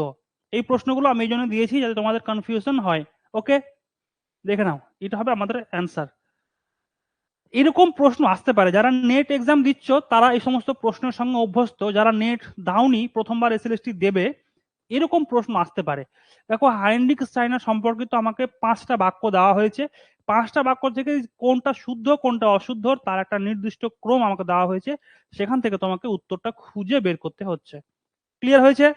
এই প্রশ্নগুলো আমি এই জন্য দিয়েছি যাতে তোমাদের কনফিউশন হয়, ওকে? দেখে নাও, এটা হবে আমাদের অ্যান্সার। এরকম প্রশ্ন আসতে পারে, যারা নেট এক্সাম দিচ্ছ তারা এই সমস্ত প্রশ্নের সঙ্গে অভ্যস্ত, যারা নেট দাওনি প্রথমবার এসএলএসটি দেবে, এরকম প্রশ্ন আসতে পারে। দেখো, হাইনরিখ স্টাইনার সম্পর্কিত আমাকে 5টা বাক্য দেওয়া হয়েছে। 5টা বাক্য থেকে কোনটা শুদ্ধ কোনটা অশুদ্ধ তার একটা নির্দিষ্ট ক্রম আমাকে দেওয়া হয়েছে, সেখান থেকে তোমাকে উত্তরটা খুঁজে বের করতে হচ্ছে। ক্লিয়ার হয়েছে?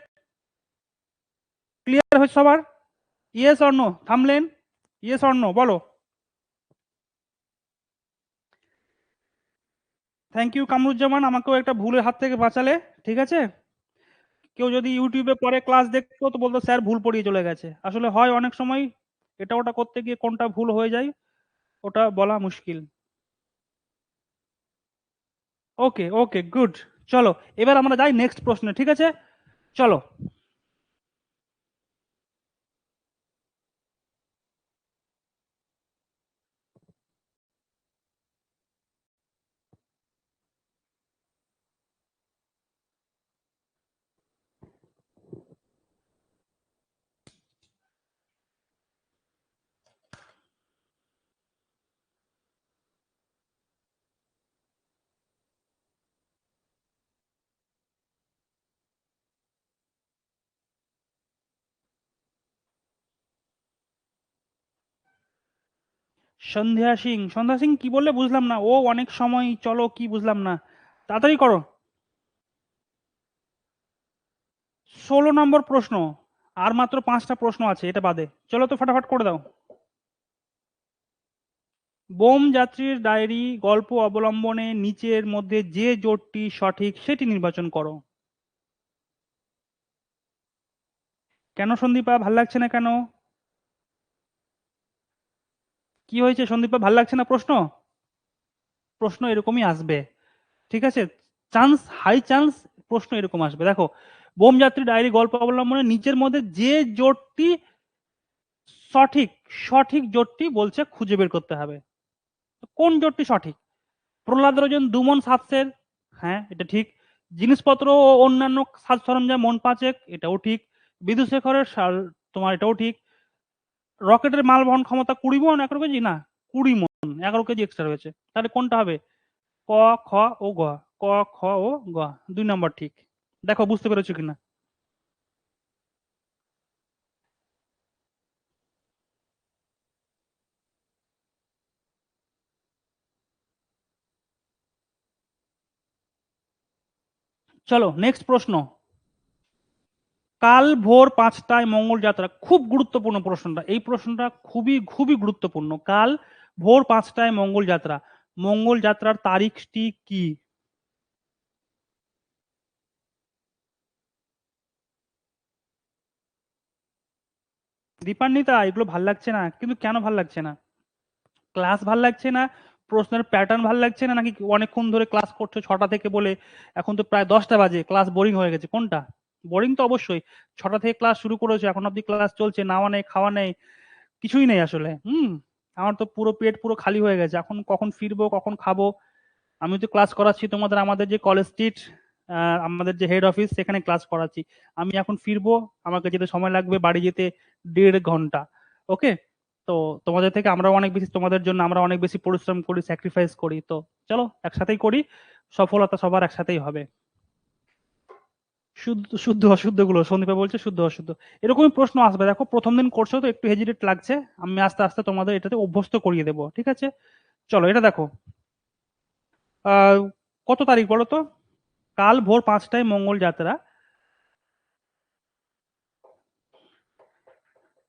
ক্লিয়ার হয়েছে সবার? Yes or no? থামলেন, ইয়েস অর নো বলো। থ্যাংক ইউ কামরুজ্জামান, আমাকেও একটা ভুলের হাত থেকে বাঁচালে, ঠিক আছে? কেউ যদি ইউটিউবে পরে ক্লাস দেখতো তো বলতো স্যার ভুল পড়িয়ে চলে গেছে। আসলে হয় অনেক সময়, এটা ওটা করতে গিয়ে কোনটা ভুল হয়ে যায় ওটা বলা মুশকিল। ওকে ওকে গুড। চলো এবার আমরা যাই নেক্সট প্রশ্নে, ঠিক আছে? চলো। সন্ধ্যা সিং কি বললে বুঝলাম না। ও অনেক সময় চলো কি বুঝলাম না, তাড়াতাড়ি করো। 16 নম্বর প্রশ্ন, আর মাত্র 5টা প্রশ্ন আছে এটা বাদে, চলো তো ফটাফট করে দাও। বোম যাত্রীর ডায়েরি গল্প অবলম্বনে নিচের মধ্যে যে জোটটি সঠিক সেটি নির্বাচন করো। কেন সন্দীপা ভাল লাগছে না কেন? কি হয়েছে সন্দীপা, ভাল লাগছে না প্রশ্ন? প্রশ্ন এরকমই আসবে, ঠিক আছে, চান্স হাই চান্স প্রশ্ন এরকম আসবে। দেখো, বোম যাত্রী ডায়েরি গল্প অবলম্বনে নিচের মধ্যে যে জোটটি সঠিক, সঠিক জোটটি বলছে খুঁজে বের করতে হবে। কোন জোটটি সঠিক? প্রহ্লাদ রঞ্জন দুমন সাতসের, হ্যাঁ এটা ঠিক। জিনিসপত্র ও অন্যান্য সাজ সরঞ্জাম মন পাঁচেক, এটাও ঠিক। বিদুশেখরের তোমার এটাও ঠিক। রকেটের মাল বহন ক্ষমতা 20 মন 11 কেজি, না 20 মন 11 কেজি এক্সট্রা রয়েছে, তাহলে কোনটা হবে? ক, খ ও গ। ক, খ ও গ, 2 নম্বর ঠিক। দেখো বুঝতে পেরেছো কিনা। চলো নেক্সট প্রশ্ন। কাল ভোর 5টায় মঙ্গল যাত্রা, খুব গুরুত্বপূর্ণ প্রশ্নটা, এই প্রশ্নটা খুবই খুবই গুরুত্বপূর্ণ। কাল ভোর 5টায় মঙ্গল যাত্রা, মঙ্গল যাত্রার তারিখটি কি? দীপান্বিতা এগুলো ভাল লাগছে না, কিন্তু কেন ভাল লাগছে না? ক্লাস ভাল লাগছে না, প্রশ্নের প্যাটার্ন ভাল লাগছে না, নাকি অনেকক্ষণ ধরে ক্লাস করছো 6টা থেকে বলে এখন তো প্রায় 10টা বাজে, ক্লাস বোরিং হয়ে গেছে? কোনটা? বোরিং তো অবশ্যই, 6টা থেকে ক্লাস শুরু করেছো, এখন অব্দি ক্লাস চলছে, নাওয়া নেই খাওয়া নেই কিছুই নেই আসলে। আমার তো পুরো পেট পুরো খালি হয়ে গেছে, এখন কখন ফিরবো কখন খাবো। আমি তো ক্লাস করাচ্ছি তোমাদের, আমাদের যে কলেজ স্ট্রিট, আমাদের যে হেড অফিস সেখানে ক্লাস করাচ্ছি। আমি এখন ফিরবো, আমাকে যেতে সময় লাগবে বাড়ি যেতে 1.5 ঘন্টা। ওকে, তো তোমাদের থেকে আমরা অনেক বেশি, তোমাদের জন্য আমরা অনেক বেশি পরিশ্রম করি, স্যাক্রিফাইস করি, তো চলো একসাথেই করি, সফলতা সবার একসাথেই হবে। শুদ্ধ শুদ্ধ অশুদ্ধ গুলো সন্দীপা বলছে শুদ্ধ অশুদ্ধ, এরকমই প্রশ্ন আসবে। দেখো প্রথম দিন করছো তো একটু হেজিটেট লাগছে, আমি আস্তে আস্তে তোমাদের এটাতে অভ্যস্ত করিয়ে দেবো, ঠিক আছে? চলো এটা দেখো, আহ কত তারিখ বলো তো? কাল ভোর 5টায় মঙ্গল যাত্রা,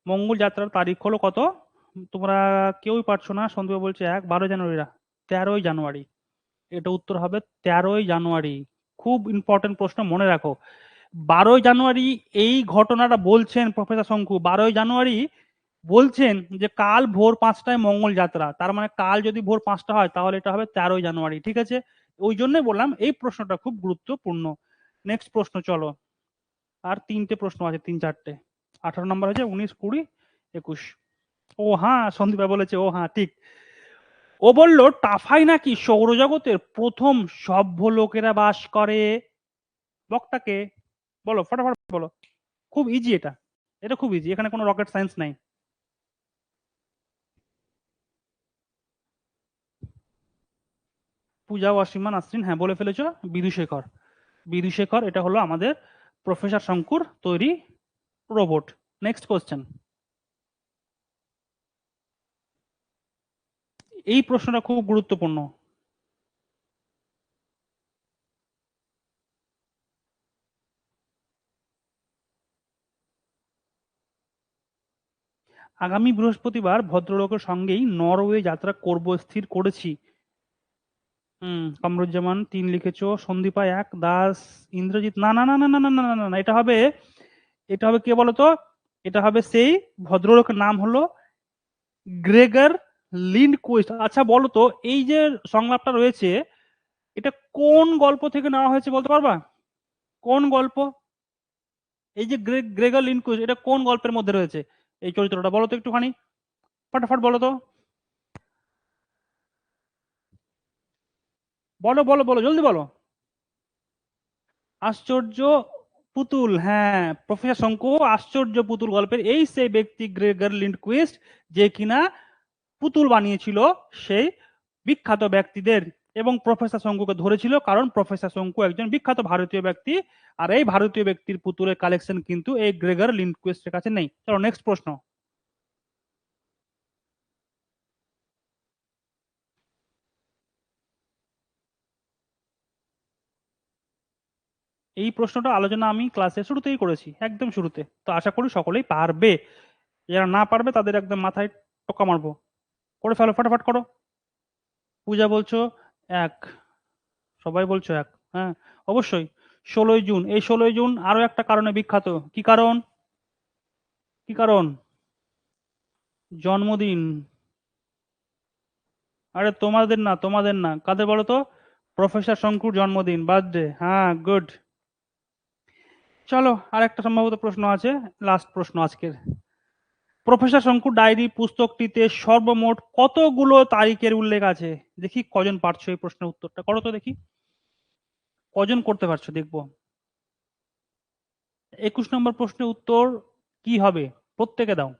মঙ্গল যাত্রার তারিখ হলো কত? তোমরা কেউই পারছো না, সন্দীপ বলছে 12 জানুয়ারি না, 13ই জানুয়ারি। এটা উত্তর হবে 13ই জানুয়ারি। খুব ইম্পর্টেন্ট প্রশ্ন, মনে রাখো। 12ই জানুয়ারি এই ঘটনাটা বলছেন প্রফেসর শঙ্কু, 12ই জানুয়ারি বলছেন যে কাল ভোর 5টায় মঙ্গল যাত্রা, তার মানে কাল যদি ভোর 5টা হয় তাহলে এটা হবে 13ই জানুয়ারি, ঠিক আছে? ওই জন্যই বললাম এই প্রশ্নটা খুব গুরুত্বপূর্ণ। নেক্সট প্রশ্ন চলো, আর 3টে প্রশ্ন আছে, 3-4টে। 18 নম্বর হয়েছে, 19, 20, 21। ও হ্যাঁ, সন্দীপা বলেছে ও হ্যাঁ ঠিক। ও বলল টাফাই নাকি সৌরজগতের প্রথম সভ্য লোকেরা বাস করে। বক্তাকে বলো, ফটাফট বলো। খুব ইজি এটা, এটা খুব ইজি, এখানে কোনো রকেট সায়েন্স নাই। পূজা, অসীমা, নাসরিন, হ্যাঁ বলে ফেলেছো। বিদুশেখর, বিদুশেখর এটা হলো আমাদের প্রফেসর শঙ্কুর তৈরি রোবট। Next question. এই প্রশ্নটা খুব গুরুত্বপূর্ণ। আগামী বৃহস্পতিবার ভদ্রলোকের সঙ্গেই নরওয়ে যাত্রা করব স্থির করেছি। কামরুজ্জামান 3 লিখেছো, সন্দীপা 1, দাস, ইন্দ্রজিৎ, না না না না না না না না না না, এটা হবে, এটা হবে কে বলো তো? এটা হবে সেই ভদ্রলোকের নাম হলো গ্রেগর লিন্ডকুইস্ট। আচ্ছা বলো তো, এই যে সংলাপটা রয়েছে এটা কোন গল্প থেকে নেওয়া হয়েছে বলতে পারবা? কোন গল্প? এই যে গ্রেগর লিন্ডকুইস্ট, এটা কোন গল্পের মধ্যে রয়েছে এই চরিত্রটা, বলো তো একটুখানি, ফটাফট বলো তো, বলো বলো বলো জলদি বলো। আশ্চর্য পুতুল, হ্যাঁ প্রফেসর শঙ্কু, আশ্চর্য পুতুল গল্পের এই সেই ব্যক্তি গ্রেগর লিন্ডকুইস্ট যে কিনা পুতুল বানিয়েছিল সেই বিখ্যাত ব্যক্তিদের, এবং প্রফেসর শঙ্কুকে ধরেছিল কারণ প্রফেসর শঙ্কু একজন বিখ্যাত ভারতীয় ব্যক্তি, আর এই ভারতীয় ব্যক্তির পুতুলের কালেকশন কিন্তু এই গ্রেগর লিন্ডকুইস্টের কাছে নেই। চলো নেক্সট প্রশ্ন। এই প্রশ্নটা আলোচনা আমি ক্লাসের শুরুতেই করেছি, একদম শুরুতে। তো আশা করি সকলেই পারবে। যারা না পারবে তাদের একদম মাথায় টোকা মারবো। করে ফেলো, ফটাফট করো। পূজা বলছো 1, সবাই বলছো 1। হ্যাঁ, অবশ্যই। 16ই জুন, এই 16ই জুন আরো একটা কারণে বিখ্যাত। কি কারণ? কি কারণ? জন্মদিন। আরে তোমাদের না, তোমাদের না, কাদের বলো তো? প্রফেসর শঙ্কুর জন্মদিন, বার্থডে। হ্যাঁ, গুড। চলো আর একটা সম্ভবত প্রশ্ন আছে, লাস্ট প্রশ্ন আজকের। প্রফেসর শঙ্কুর ডায়েরি পুস্তকটিতে সর্বমোট কতগুলো তারিখের উল্লেখ আছে? দেখি কজন পারছো এই প্রশ্নের উত্তরটা, করো তো দেখি। কজন করতে পারছো দেখবো। 21 নম্বর প্রশ্নের উত্তর কি হবে? প্রত্যেকে দাও।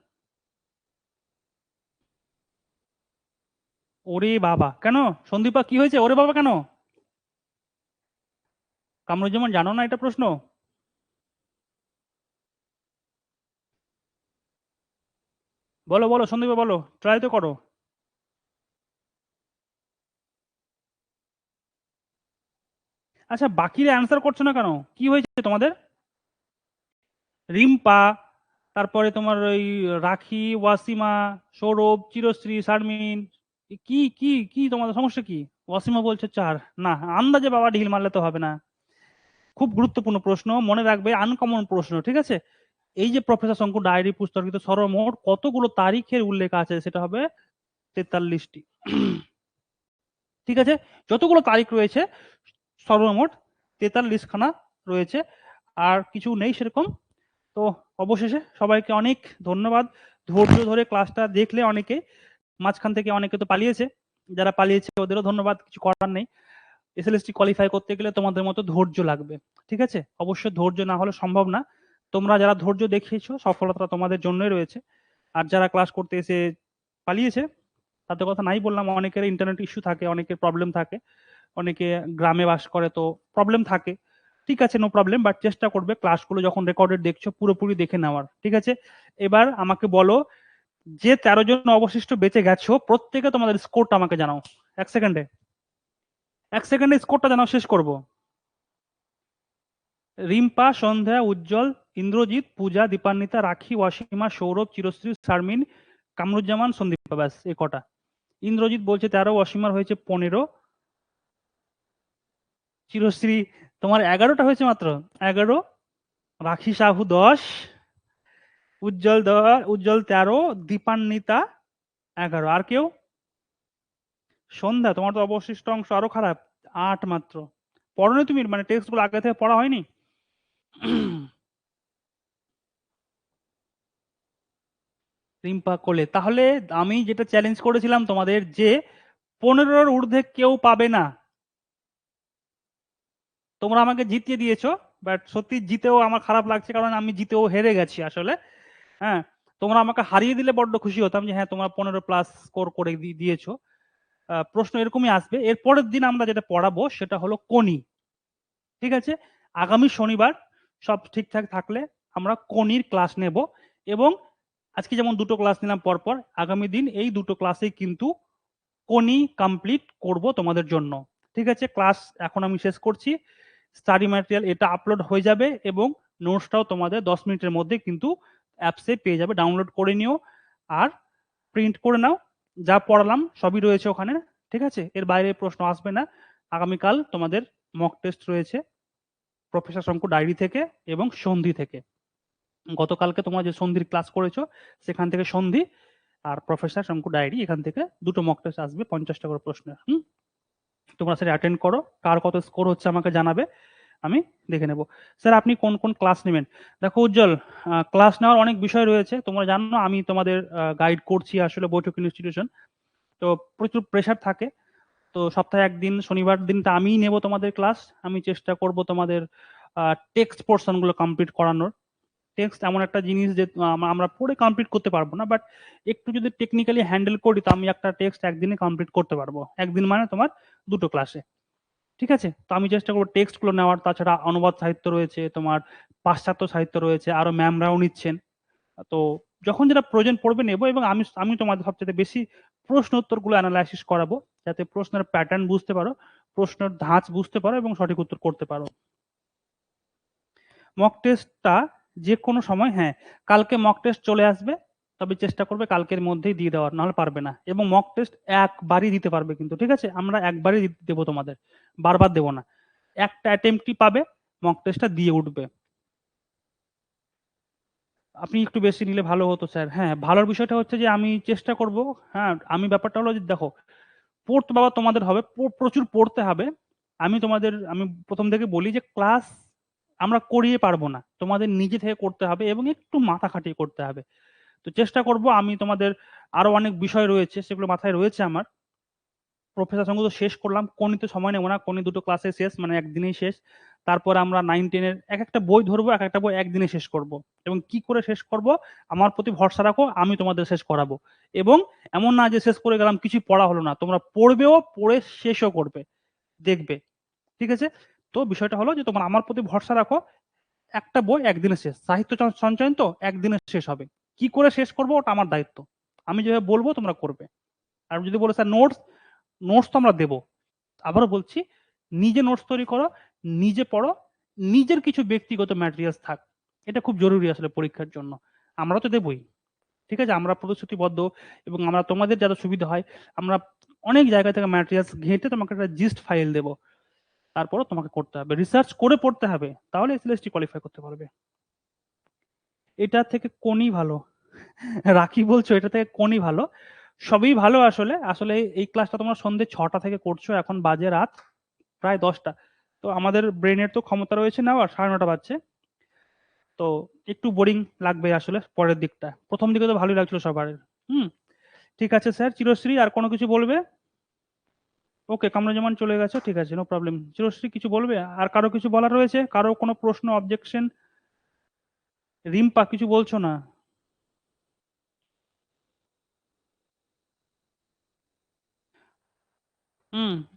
ওরে বাবা, কেন? সন্দীপা কি হয়েছে? ওরে বাবা কেন? কামরুজ্জামান জানো না এটা প্রশ্ন? বলো বলো সন্দীপা বলো, ট্রাই তো করো। আচ্ছা, বাকিরা অ্যান্সার করছো না কেন? কি হয়েছে তোমাদের? রিম্পা, তারপরে তোমার ওই রাখি, ওয়াসিমা, সৌরভ, চিরশ্রী, শারমিন, কি কি কি তোমাদের সমস্যা কি? ওয়াসিমা বলছে 4। না, আন্দাজে বাবা ঢিল মারলে তো হবে না। খুব গুরুত্বপূর্ণ প্রশ্ন, মনে রাখবে, আনকমন প্রশ্ন, ঠিক আছে? এই যে প্রফেসর শঙ্কু ডায়েরি পুস্তকিত সর্বমোট কতগুলো তারিখের উল্লেখ আছে, সেটা হবে 43টি। ঠিক আছে, যতগুলো তারিখ রয়েছে সর্বমোট 43 খানা রয়েছে, আর কিছু নেই সেরকম। তো অবশেষে সবাইকে অনেক ধন্যবাদ। ধৈর্য ধরে ক্লাসটা দেখলে অনেকে, মাঝখান থেকে অনেকে তো পালিয়েছে, যারা পালিয়েছে ওদেরও ধন্যবাদ, কিছু করার নেই। এসএলএসটি কোয়ালিফাই করতে গেলে তোমাদের মতো ধৈর্য লাগবে, ঠিক আছে? অবশ্যই ধৈর্য না হলে সম্ভব না। তোমরা যারা ধৈর্য দেখিয়েছো, সফলতা তোমাদের জন্যই রয়েছে। আর যারা ক্লাস করতে এসে পালিয়েছে, তাদের কথা নাই বললাম। অনেকের ইন্টারনেট ইস্যু থাকে, অনেকের প্রবলেম থাকে, অনেকে গ্রামে বাস করে, তো প্রবলেম থাকে। ঠিক আছে, নো প্রবলেম, বাট চেষ্টা করবে ক্লাসগুলো যখন রেকর্ডেড দেখছো পুরোপুরি দেখে নেওয়ার, ঠিক আছে? এবার আমাকে বলো, যে 13 জন অবশিষ্ট বেঁচে গেছো, প্রত্যেকে তোমাদের স্কোরটা আমাকে জানাও। 1 সেকেন্ডে, 1 সেকেন্ডে স্কোরটা জানাও, শেষ করব। রিম্পা, সন্ধ্যা, উজ্জ্বল, ইন্দ্রজিৎ, পূজা, দীপান্বিতা, রাখি, ওয়াসিমা, সৌরভ, চিরশ্রী, শারমিন, কামরুজ্জামান, সন্দীপা, ব্যাস এই কটা। ইন্দ্রজিৎ বলছে 13, অসীমার হয়েছে 15, চিরশ্রী তোমার 11টা হয়েছে মাত্র, 11, রাখি সাহু 10, উজ্জ্বল 13, দীপান্বিতা 11। আর কেউ? সন্ধ্যা, তোমার তো অবশিষ্ট অংশ আরো খারাপ, 8 মাত্র। পড়োনি তুমি, মানে টেক্সট গুলো আগে থেকে পড়া হয়নি? রিম্পা কোলে, তাহলে আমি যেটা চ্যালেঞ্জ করেছিলাম তোমাদের, যে 15-র ঊর্ধ্বে কেউ পাবে না, তোমরা আমাকে জিতিয়ে দিয়েছো। বাট সত্যি জিতেও আমার খারাপ লাগছে, কারণ আমি জিতেও হেরে গেছি আসলে। হ্যাঁ, তোমরা আমাকে হারিয়ে দিলে বড্ড খুশি হতাম, যে হ্যাঁ তোমরা 15+ স্কোর করে দিয়েছো। প্রশ্ন এরকমই আসবে। এর পরের দিন আমরা যেটা পড়াবো সেটা হলো কোনি, ঠিক আছে? আগামী শনিবার সব ঠিকঠাক থাকলে আমরা কোনির ক্লাস নেব, এবং আজকে যেমন 2টো ক্লাস নিলাম পরপর, আগামী দিন এই 2টো ক্লাসেই কিন্তু কোনি কমপ্লিট করব তোমাদের জন্য, ঠিক আছে? ক্লাস এখন আমি শেষ করছি, স্টাডি ম্যাটেরিয়াল এটা আপলোড হয়ে যাবে, এবং নোটসটাও তোমাদের 10 মিনিটের মধ্যে কিন্তু অ্যাপসে পেয়ে যাবে, ডাউনলোড করে নিও আর প্রিন্ট করে নাও। যা পড়ালাম সবই রয়েছে ওখানে, ঠিক আছে? এর বাইরে প্রশ্ন আসবে না। আগামীকাল তোমাদের মক টেস্ট রয়েছে প্রফেসর শঙ্কু ডায়েরি থেকে এবং সন্ধি থেকে। গতকালকে তোমরা যে সন্ধির ক্লাস করেছো সেখান থেকে সন্ধি, আর প্রফেসর শঙ্কু ডায়েরি, এখান থেকে 2টো মক টেস্ট আসবে 50টা করে প্রশ্নের। তোমরা সেটা অ্যাটেন্ড করো, কার কত স্কোর হচ্ছে আমাকে জানাবে, আমি দেখে নেব। স্যার আপনি কোন কোন ক্লাস নেবেন? দেখো উজ্জ্বল, ক্লাস নেওয়ার অনেক বিষয় রয়েছে, তোমরা জানো আমি তোমাদের গাইড করছি আসলে বৈঠক ইনস্টিটিউশন, তো প্রচুর প্রেশার থাকে। তো সপ্তাহে একদিন শনিবার দিনটা আমিই নেব তোমাদের ক্লাস। আমি চেষ্টা করব তোমাদের টেক্সট পোর্শন গুলো কমপ্লিট করানোর। টেক্সট এমন একটা জিনিস যে আমরা পড়ে কমপ্লিট করতে পারবো না, বাট একটু যদি টেকনিক্যালি হ্যান্ডেল করি তো আমি একটা টেক্সট একদিনে কমপ্লিট করতে পারবো। একদিন মানে তোমার 2টো ক্লাসে, ঠিক আছে? তো আমি চেষ্টা করবো টেক্সট গুলো নেওয়ার। তাছাড়া অনুবাদ সাহিত্য রয়েছে, তোমার পাশ্চাত্য সাহিত্য রয়েছে, আরো ম্যামরাও নিচ্ছেন। তো যখন যেটা প্রয়োজন পড়বে নেব, এবং আমি আমি তোমাদের সবচেয়ে বেশি প্রশ্ন উত্তরগুলো অ্যানালাইসিস করাবো, যাতে প্রশ্নের প্যাটার্ন বুঝতে পারো, প্রশ্নের ধাঁচ বুঝতে পারো এবং সঠিক উত্তর করতে পারো। মক টেস্টটা যে কোনো সময়, হ্যাঁ কালকে মক টেস্ট চলে আসবে, তবে চেষ্টা করবে কালকের মধ্যেই দিয়ে দেওয়ার, নাহলে পারবে না। এবং মক টেস্ট একবারই দিতে পারবে কিন্তু, ঠিক আছে? আমরা একবারই দেবো তোমাদের, বারবার দেবো না। একটা অ্যাটেম্পটই পাবে, মক টেস্টটা দিয়ে উঠবে। আপনি একটু বেশি নিলে ভালো হতো স্যার। হ্যাঁ, ভালোর বিষয়টা হচ্ছে যে আমি চেষ্টা করব। হ্যাঁ, আমি ব্যাপারটা হলো যে দেখো, পড়তে বাবা তোমাদের হবে, প্রচুর পড়তে হবে। আমি প্রথম থেকে বলি যে ক্লাস আমরা করিয়ে পারবো না, তোমাদের নিজে থেকে করতে হবে এবং একটু মাথা খাটিয়ে করতে হবে। তো চেষ্টা করব আমি তোমাদের, আরো অনেক বিষয় রয়েছে সেগুলো মাথায় রয়েছে আমার। প্রফেসর সঙ্গে তো শেষ করলাম, কোনিতে সময় নেবো না, কোনি দুটো ক্লাসে শেষ, মানে একদিনেই শেষ। তারপর আমরা 9-10-এর এক একটা বই ধরবো, এক একটা বই একদিনে শেষ করব। এবং কি করে শেষ করব, আমার প্রতি ভরসা রাখো, আমি তোমাদের শেষ করাবো। এবং এমন না যে শেষ করে গেলাম কিছু পড়া হলো না, তোমরা পড়বেও, পড়ে শেষও করবে, দেখবে। ঠিক আছে? তো বিষয়টা হলো যে তোমরা আমার প্রতি ভরসা রাখো, একটা বই একদিনে শেষ, সাহিত্য সঞ্চয়ন তো একদিনে শেষ হবে। কি করে শেষ করবো ওটা আমার দায়িত্ব, আমি যেভাবে বলবো তোমরা করবে। আর যদি বলো স্যার নোটস, নোটস তো আমরা দেবো। আবারও বলছি, নিজে নোটস তৈরি করো, নিজে পড়ো, নিজের কিছু ব্যক্তিগত ম্যাটেরিয়ালস থাক, এটা খুব জরুরি আসলে পরীক্ষার জন্য। আমরা তো দেবই, ঠিক আছে? আমরা প্রতিশ্রুতিবদ্ধ, এবং আমরা তোমাদের যাতে সুবিধা হয়, আমরা অনেক জায়গা থেকে ম্যাটেরিয়ালস ঘেঁটে তোমাকে একটা জিস্ট ফাইল দেবো। তারপরও তোমাকে করতে হবে, রিসার্চ করে পড়তে হবে, তাহলে এসএলএসটি কোয়ালিফাই করতে পারবে। এটা থেকে কোনই ভালো? রাখি বলছো এটা থেকে কোনই ভালো? সবই ভালো আসলে। আসলে এই ক্লাসটা তোমরা সন্ধ্যে 6টা থেকে করছো, এখন বাজে রাত প্রায় 10টা। তো আমাদের ব্রেনের তো ক্ষমতা রয়েছে নেওয়ার, 9:30 বাজছে। তো একটু বোরিং লাগবে আসলে পরের দিকটা, প্রথম দিকে তো ভালোই লাগছিল সবার। হুম, ঠিক আছে স্যার। চিরশ্রী আর কোনো কিছু বলবে? ওকে, কামরুজ্জামান চলে গেছে, ঠিক আছে, নো প্রবলেম। চিরশ্রী কিছু বলবে? আর কারো কিছু বলার রয়েছে? কারো কোনো প্রশ্ন, অবজেকশন? রিম্পা কিছু বলছো না?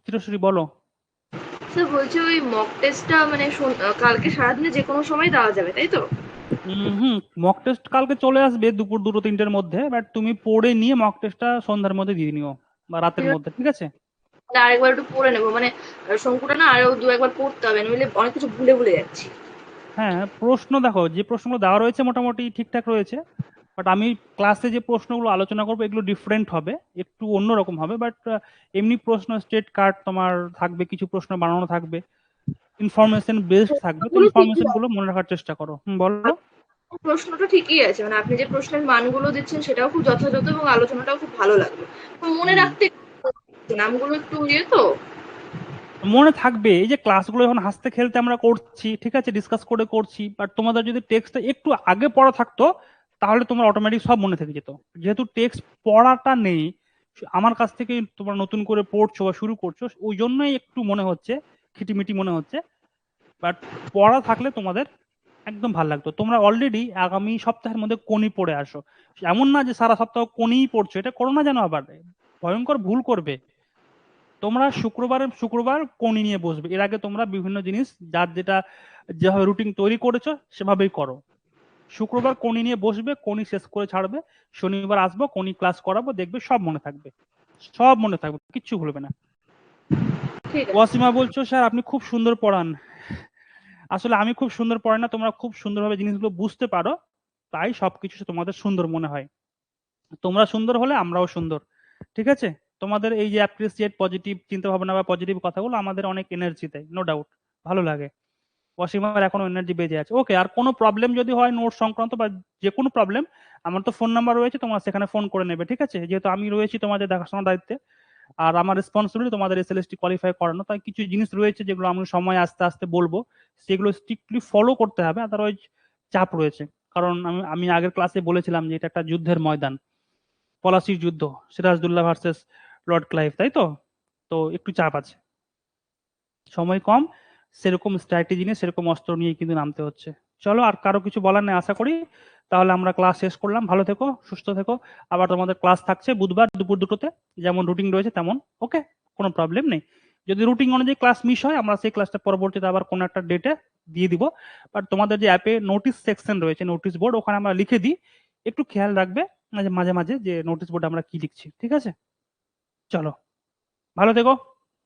চিরশ্রী বলো। স্যার বলছি ওই মক টেস্টটা মানে কালকে সারাদিনে যে কোনো সময় দেওয়া যাবে তাই তো? মক টেস্ট কালকে চলে আসবে দুপুর 2-3টের মধ্যে, বাট তুমি পড়ে নিয়ে মক টেস্টটা সন্ধ্যার মধ্যে দিয়ে নিও বা রাতের মধ্যে, ঠিক আছে? মানে আরেকবার একটু পড়ে নেবো, মানে শঙ্কুটা না আরো দু একবার পড়তে হবে, নইলে অনেক কিছু ভুলে ভুলে যাচ্ছি। হ্যাঁ, প্রশ্ন দেখো, যে প্রশ্নগুলো দেওয়া রয়েছে মোটামুটি ঠিকঠাক রয়েছে, বাট আমি ক্লাসে যে প্রশ্নগুলো আলোচনা করবো এগুলো ডিফারেন্ট হবে, একটু অন্যরকম হবে। বাট এমনি প্রশ্ন স্টেট কার্ড তোমার থাকবে, কিছু প্রশ্ন বানানো থাকবে, ইনফরমেশন বেসড থাকবে, তো ওগুলো ঠিকই ইনফরমেশন আছে, গুলো মনে রাখার চেষ্টা করো। বলো। প্রশ্নটা ঠিকই আছে, মানে আপনি যে প্রশ্নের মানগুলো দিচ্ছেন সেটাও খুব যথাযথ এবং আলোচনাটাও খুব ভালো লাগলো। তো মনে হুম, রাখতে নামগুলো একটু ইয়ে তো। মনে থাকবে। এই যে ক্লাসগুলো এখন হাসতে খেলতে আমরা করছি, ঠিক আছে, ডিসকাস করে করছি, বাট তোমাদের যদি টেক্সটটা একটু আগে পড়া থাকতো তাহলে তোমার অটোমেটিক সব মনে থেকে যেত। যেহেতু টেক্সট পড়াটা নেই, আমার কাছ থেকে তোমরা নতুন করে পড়ছো বা শুরু করছো, ওই জন্যই একটু মনে হচ্ছে খিটিমিটি মনে হচ্ছে। বাট পড়া থাকলে তোমাদের একদম ভালো লাগতো। তোমরা অলরেডি আগামী সপ্তাহের মধ্যে কোনি পড়ে আসো, এমন না যে সারা সপ্তাহ কোনিই পড়ছো, এটা করো না যেন, আবার ভয়ঙ্কর ভুল করবে। তোমরা শুক্রবার কোনি নিয়ে বসবে, এর আগে তোমরা বিভিন্ন জিনিস যার যেটা যেভাবে রুটিন তৈরি করেছো সেভাবেই করো। শুক্রবার কোনি নিয়ে বসবে, কোনি শেষ করে ছাড়বে, শনিবার আসবো, কোনি ক্লাস করাবো, দেখবে সব মনে থাকবে, সব মনে থাকবে, কিচ্ছু ভুলবে না। ঠিক আছে। ওয়াসিমা বলছো স্যার আপনি খুব সুন্দর পড়ান। আসলে আমি খুব সুন্দর পড়াই না, তোমরা খুব সুন্দরভাবে জিনিসগুলো বুঝতে পারো, তাই সবকিছু তোমাদের সুন্দর মনে হয়। তোমরা সুন্দর হলে আমরাও সুন্দর, ঠিক আছে? তোমাদের এই যে অ্যাপ্রিসিয়েট পজিটিভ চিন্তা ভাবনা বা পজিটিভ কথাগুলো আমাদের অনেক এনার্জি দেয়, নো ডাউট, ভালো লাগে। অসীমার এখনো এনার্জি বেজে আছে। ওকে, আর কোনো প্রবলেম যদি হয় নোট সংক্রান্ত বা যে কোনো প্রবলেম, আমার তো ফোন নাম্বার রয়েছে, তোমরা সেখানে ফোন করে নেবে, ঠিক আছে? যেহেতু আমি রয়েছি তোমাদের দেখাশোনার দায়িত্বে, আর আমার রেসপন্সিবিলিটি তোমাদের এসএলএসটি কোয়ালিফাই করানো, তাই কিছু জিনিস রয়েছে যেগুলো আমি সময় আস্তে আস্তে বলবো, সেগুলো স্ট্রিক্টলি ফলো করতে হবে, আদারওয়াইজ চাপ রয়েছে। কারণ আমি আগের ক্লাসে বলেছিলাম যে এটা একটা যুদ্ধের ময়দান, পলাশির যুদ্ধ, সিরাজদৌল্লা ভার্সেস লর্ড ক্লাইভ, তাই তো? তো একটু চাপ আছে, সময় কম, সেরকম স্ট্র্যাটেজি নিয়ে সেরকম অস্ত্র নিয়ে কিন্তু নামতে হচ্ছে। চলো, আর কারো কিছু বলার নেই আশা করি। তাহলে আমরা ক্লাস শেষ করলাম, ভালো থেকো, সুস্থ থেকো। আবার তোমাদের ক্লাস থাকছে বুধবার দুপুর 2টোতে, যেমন রুটিন রয়েছে তেমন। ওকে, কোনো প্রবলেম নেই। যদি রুটিন অনুযায়ী ক্লাস মিস হয় আমরা সেই ক্লাসটা পরবর্তীতে আবার কোনো একটা ডেটে দিয়ে দিব। বাট তোমাদের যে অ্যাপে নোটিশ সেকশন রয়েছে, নোটিশ বোর্ড, ওখানে আমরা লিখে দিই, একটু খেয়াল রাখবে মাঝে মাঝে যে নোটিশ বোর্ডে আমরা কি লিখছি, ঠিক আছে? চলো, ভালো থেকো।